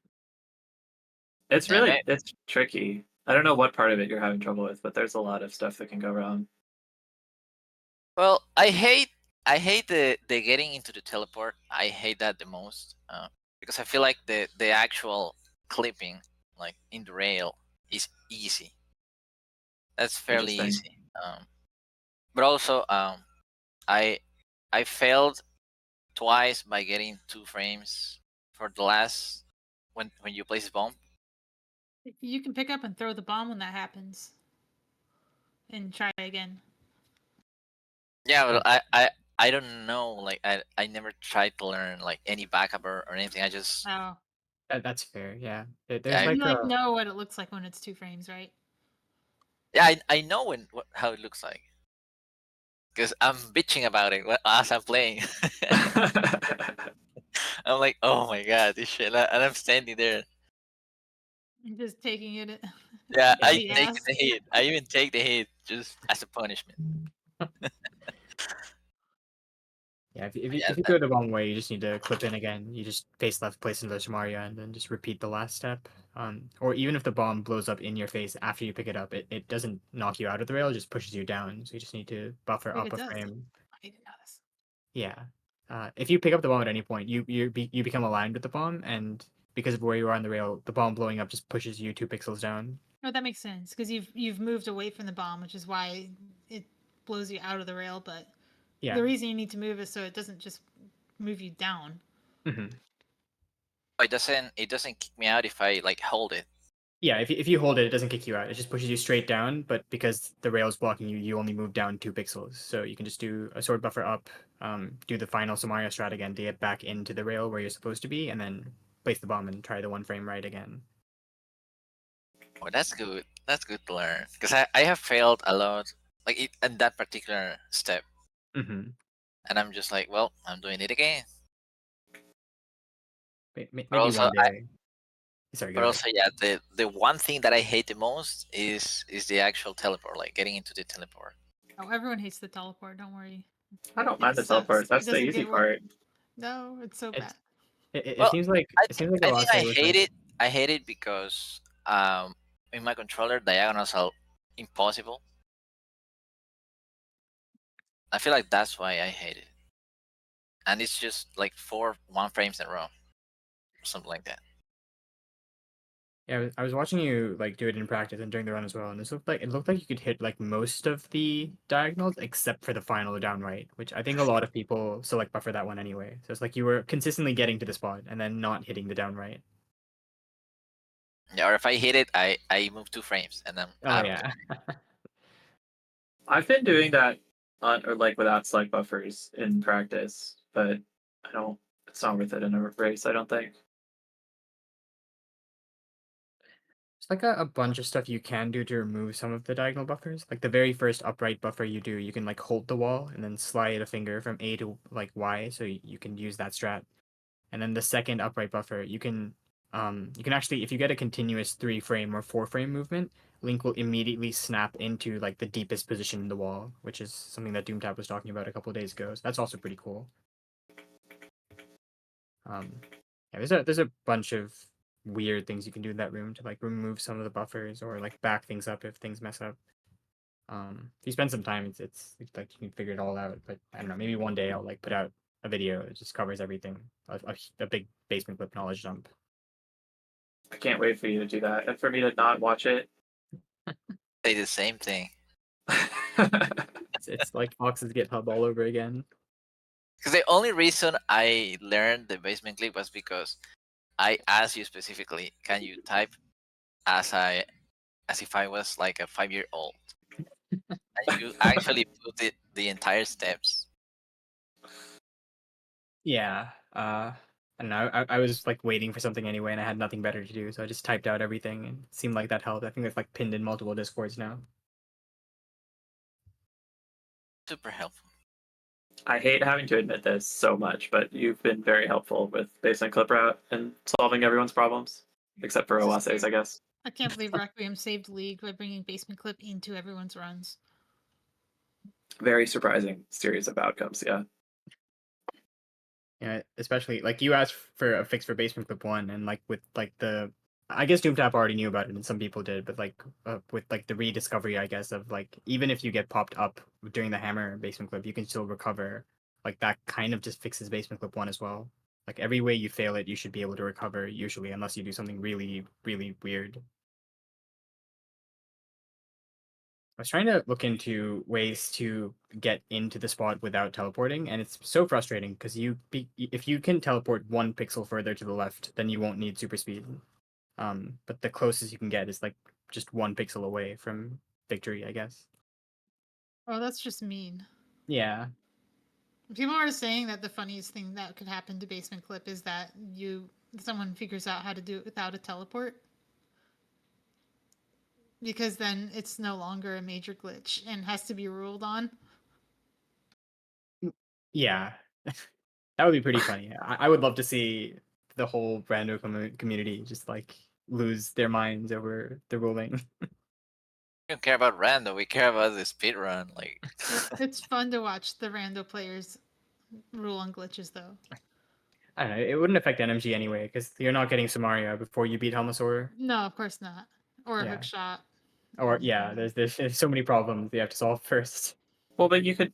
D: It's
E: Yeah,
D: really it's tricky. I don't know what part of it you're having trouble with, but there's a lot of stuff that can go wrong.
E: well, I hate the getting into the teleport. I hate that the most because I feel like the actual clipping like in the rail is easy. That's fairly
D: Interesting.
E: easy. But also I I failed twice by getting 2 frames for the last when you place bomb.
B: You can pick up and throw the bomb when that happens, and try again.
E: Yeah, well, I don't know. Like I never tried to learn like any backup or anything. I just
B: Oh,
C: That's fair. Yeah. There's
E: I,
B: you
C: like
B: know what it looks like when it's 2 frames, right?
E: yeah I know how it looks like because I'm bitching about it as I'm playing. I'm like, oh my god, this shit, and I'm standing there.
B: I'm just taking it
E: Yeah,
C: yeah.
B: in
E: I
B: the
E: take
B: ass.
E: the hit. I even take the hit just as a punishment.
C: Yeah, if
E: Yeah,
C: you throw the wrong way, you just need to clip in again. You just face left, place into Mario, and then just repeat the last step. Or even if the bomb blows up in your face after you pick it up, it doesn't knock you out of the rail, it just pushes you down. So you just need to buffer
B: Wait,
C: up
B: it
C: a
B: does.
C: frame.
B: I didn't know this.
C: Yeah. If you pick up the bomb at any point, you become aligned with the bomb, and because of where you are on the rail, the bomb blowing up just pushes you 2 pixels down.
B: No, that makes sense because you've moved away from the bomb, which is why it blows you out of the rail. But
C: Yeah.
B: the reason you need to move is so it doesn't just move you down.
C: Hmm.
E: it doesn't kick me out if I like hold it.
C: Yeah, if you hold it, it doesn't kick you out. It just pushes you straight down, but because the rail is blocking you, you only move down 2 pixels. So you can just do a sword buffer up, do the final Samaria strat again to get back into the rail where you're supposed to be, and then place the bomb and try the 1 frame right again.
E: Oh, that's good. That's good to learn because I have failed a lot like in that particular step,
C: Mm-hmm.
E: and I'm just like, well, I'm doing it again. But
C: Maybe
E: also
C: one day. Sorry, go
E: But
C: ahead.
E: also, yeah, the one thing that I hate the most is the actual teleport, like getting into the teleport.
B: Oh, everyone hates the teleport. Don't worry.
D: I don't
B: It
D: mind the
B: sucks.
D: teleports.
B: It
D: That's the
B: doesn't
D: easy
B: get worse.
D: part.
B: No, it's so bad.
C: It's it
E: Well,
C: seems like
E: I think
C: Oase
E: I
C: was
E: hate
C: like
E: it. I hate it because in my controller diagonals are impossible. I feel like that's why I hate it, and it's just like 1 frames in a row, something like that.
C: yeah, I was watching you like do it in practice and during the run as well, and it looked like you could hit like most of the diagonals except for the final down right, which I think a lot of people select buffer that one anyway. So it's like you were consistently getting to the spot and then not hitting the down right.
E: Yeah, or if I hit it, I move 2 frames and I'm
C: Oh
E: out of there.
C: yeah.
D: I've been doing that on or like without select buffers in practice, but I don't. It's not worth it in a race. I don't think.
C: It's like a bunch of stuff you can do to remove some of the diagonal buffers. Like the very first upright buffer you do, you can like hold the wall and then slide a finger from A to like Y, so you can use that strat. And then the second upright buffer, you can actually, if you get a continuous 3 frame or 4 frame movement, Link will immediately snap into like the deepest position in the wall, which is something that DoomTap was talking about a couple days ago. So that's also pretty cool. Yeah, there's a bunch of weird things you can do in that room to like remove some of the buffers or like back things up if things mess up. If you spend some time, it's like you can figure it all out. But I don't know, maybe one day I'll like put out a video that just covers everything, a big basement clip knowledge dump.
D: I can't wait for you to do that and for me to not watch it.
E: Say the same thing.
C: It's like Fox's GitHub all over again.
E: Because the only reason I learned the basement clip was because I asked you specifically, can you type as if I was like a 5-year-old? And you actually put the entire steps.
C: Yeah. I don't know. I was like waiting for something anyway, and I had nothing better to do, so I just typed out everything, and it seemed like that helped. I think it's like pinned in multiple discords now.
E: Super helpful.
D: I hate having to admit this so much, but you've been very helpful with basement clip route and solving everyone's problems, except for
B: This is
D: Oase's,
B: true.
D: I guess.
B: I can't believe Requiem saved League by bringing Basement Clip into everyone's runs.
D: Very surprising series of outcomes. Yeah.
C: Yeah, especially like you asked for a fix for Basement Clip 1, and like with like the, I guess Doomtap already knew about it, and some people did, but like with like the rediscovery, I guess, of like even if you get popped up during the hammer Basement Clip, you can still recover. Like that kind of just fixes Basement Clip 1 as well. Like every way you fail it, you should be able to recover usually, unless you do something really, really weird. I was trying to look into ways to get into the spot without teleporting, and it's so frustrating because if you can teleport 1 pixel further to the left, then you won't need super speed. But the closest you can get is like just 1 pixel away from victory, I guess.
B: Oh, that's just mean.
C: Yeah.
B: People are saying that the funniest thing that could happen to Basement Clip is that someone figures out how to do it without a teleport. Because then it's no longer a major glitch and has to be ruled on.
C: Yeah. That would be pretty funny. I would love to see the whole rando community just like lose their minds over the ruling.
E: We don't care about random. We care about the speed run. Like,
B: It's fun to watch the rando players rule on glitches, though.
C: I don't know. It wouldn't affect NMG anyway because you're not getting Samaria before you beat Helmasaur.
B: No, of course not. Or a
C: Yeah.
B: hook shot.
C: Or yeah, there's so many problems you have to solve first.
D: Well, but you could.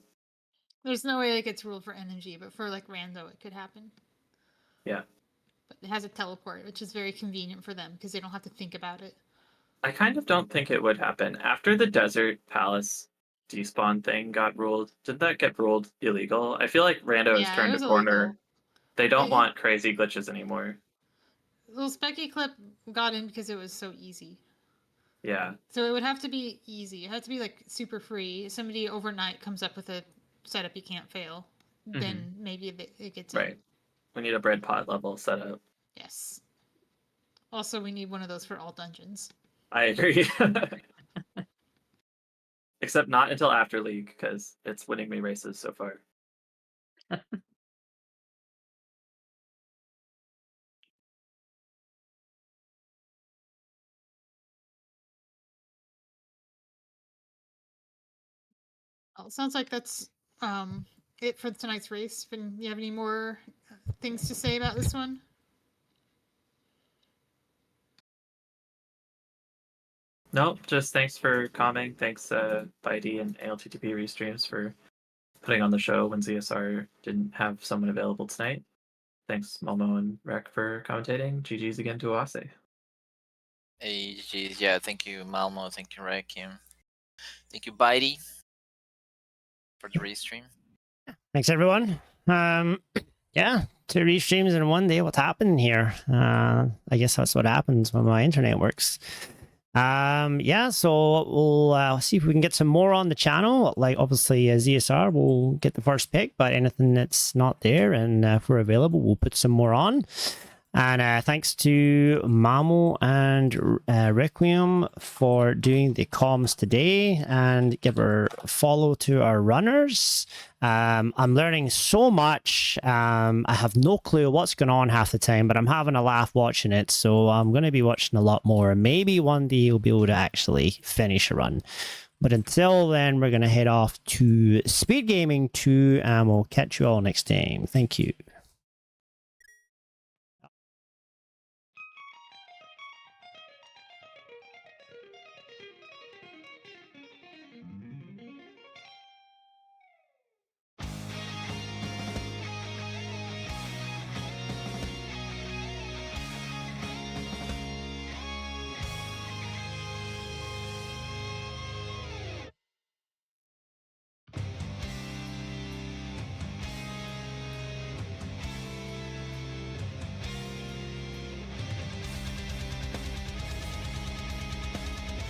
B: There's no way it gets ruled for NMG, but for like rando, it could happen.
D: Yeah.
B: But it has a teleport, which is very convenient for them because they don't have to think about it.
D: I kind of don't think it would happen after the Desert Palace despawn thing got ruled. Did that get ruled illegal? I feel like Rando has
B: Yeah, it
D: turned a
B: was
D: corner.
B: illegal.
D: They don't
B: It-
D: want crazy glitches anymore.
B: Well, Specky Clip got in because it was so easy.
D: Yeah.
B: So it would have to be easy. It had to be like super free. If somebody overnight comes up with a setup you can't fail, then maybe it gets in.
D: Right. We need a bread pot level setup.
B: Yes. Also, we need one of those for all dungeons.
D: I agree. Except not until after League, because it's winning me races so far.
B: Well, it sounds like that's it for tonight's race. Do you have any more things to say about this one?
D: Nope, just thanks for coming. Thanks, Bitey and ALTTP Restreams for putting on the show when ZSR didn't have someone available tonight. Thanks, Momo and Rek, for commentating. GG's again to Oase.
E: hey, geez, yeah, thank you, Malmo. Thank you, Requiem. Thank you, Bitey, for the restream.
A: Thanks, everyone. Yeah, 2 restreams in one day. What's happening here? I guess that's what happens when my internet works. Yeah, so we'll see if we can get some more on the channel. Like, obviously, ZSR will get the first pick, but anything that's not there and if we're available, we'll put some more on. And thanks to Mamo and Requiem for doing the comms today, and give a follow to our runners. I'm learning so much. I have no clue what's going on half the time, but I'm having a laugh watching it. So I'm going to be watching a lot more. Maybe one day you'll be able to actually finish a run. But until then, we're going to head off to Speed Gaming 2, and we'll catch you all next time. Thank you.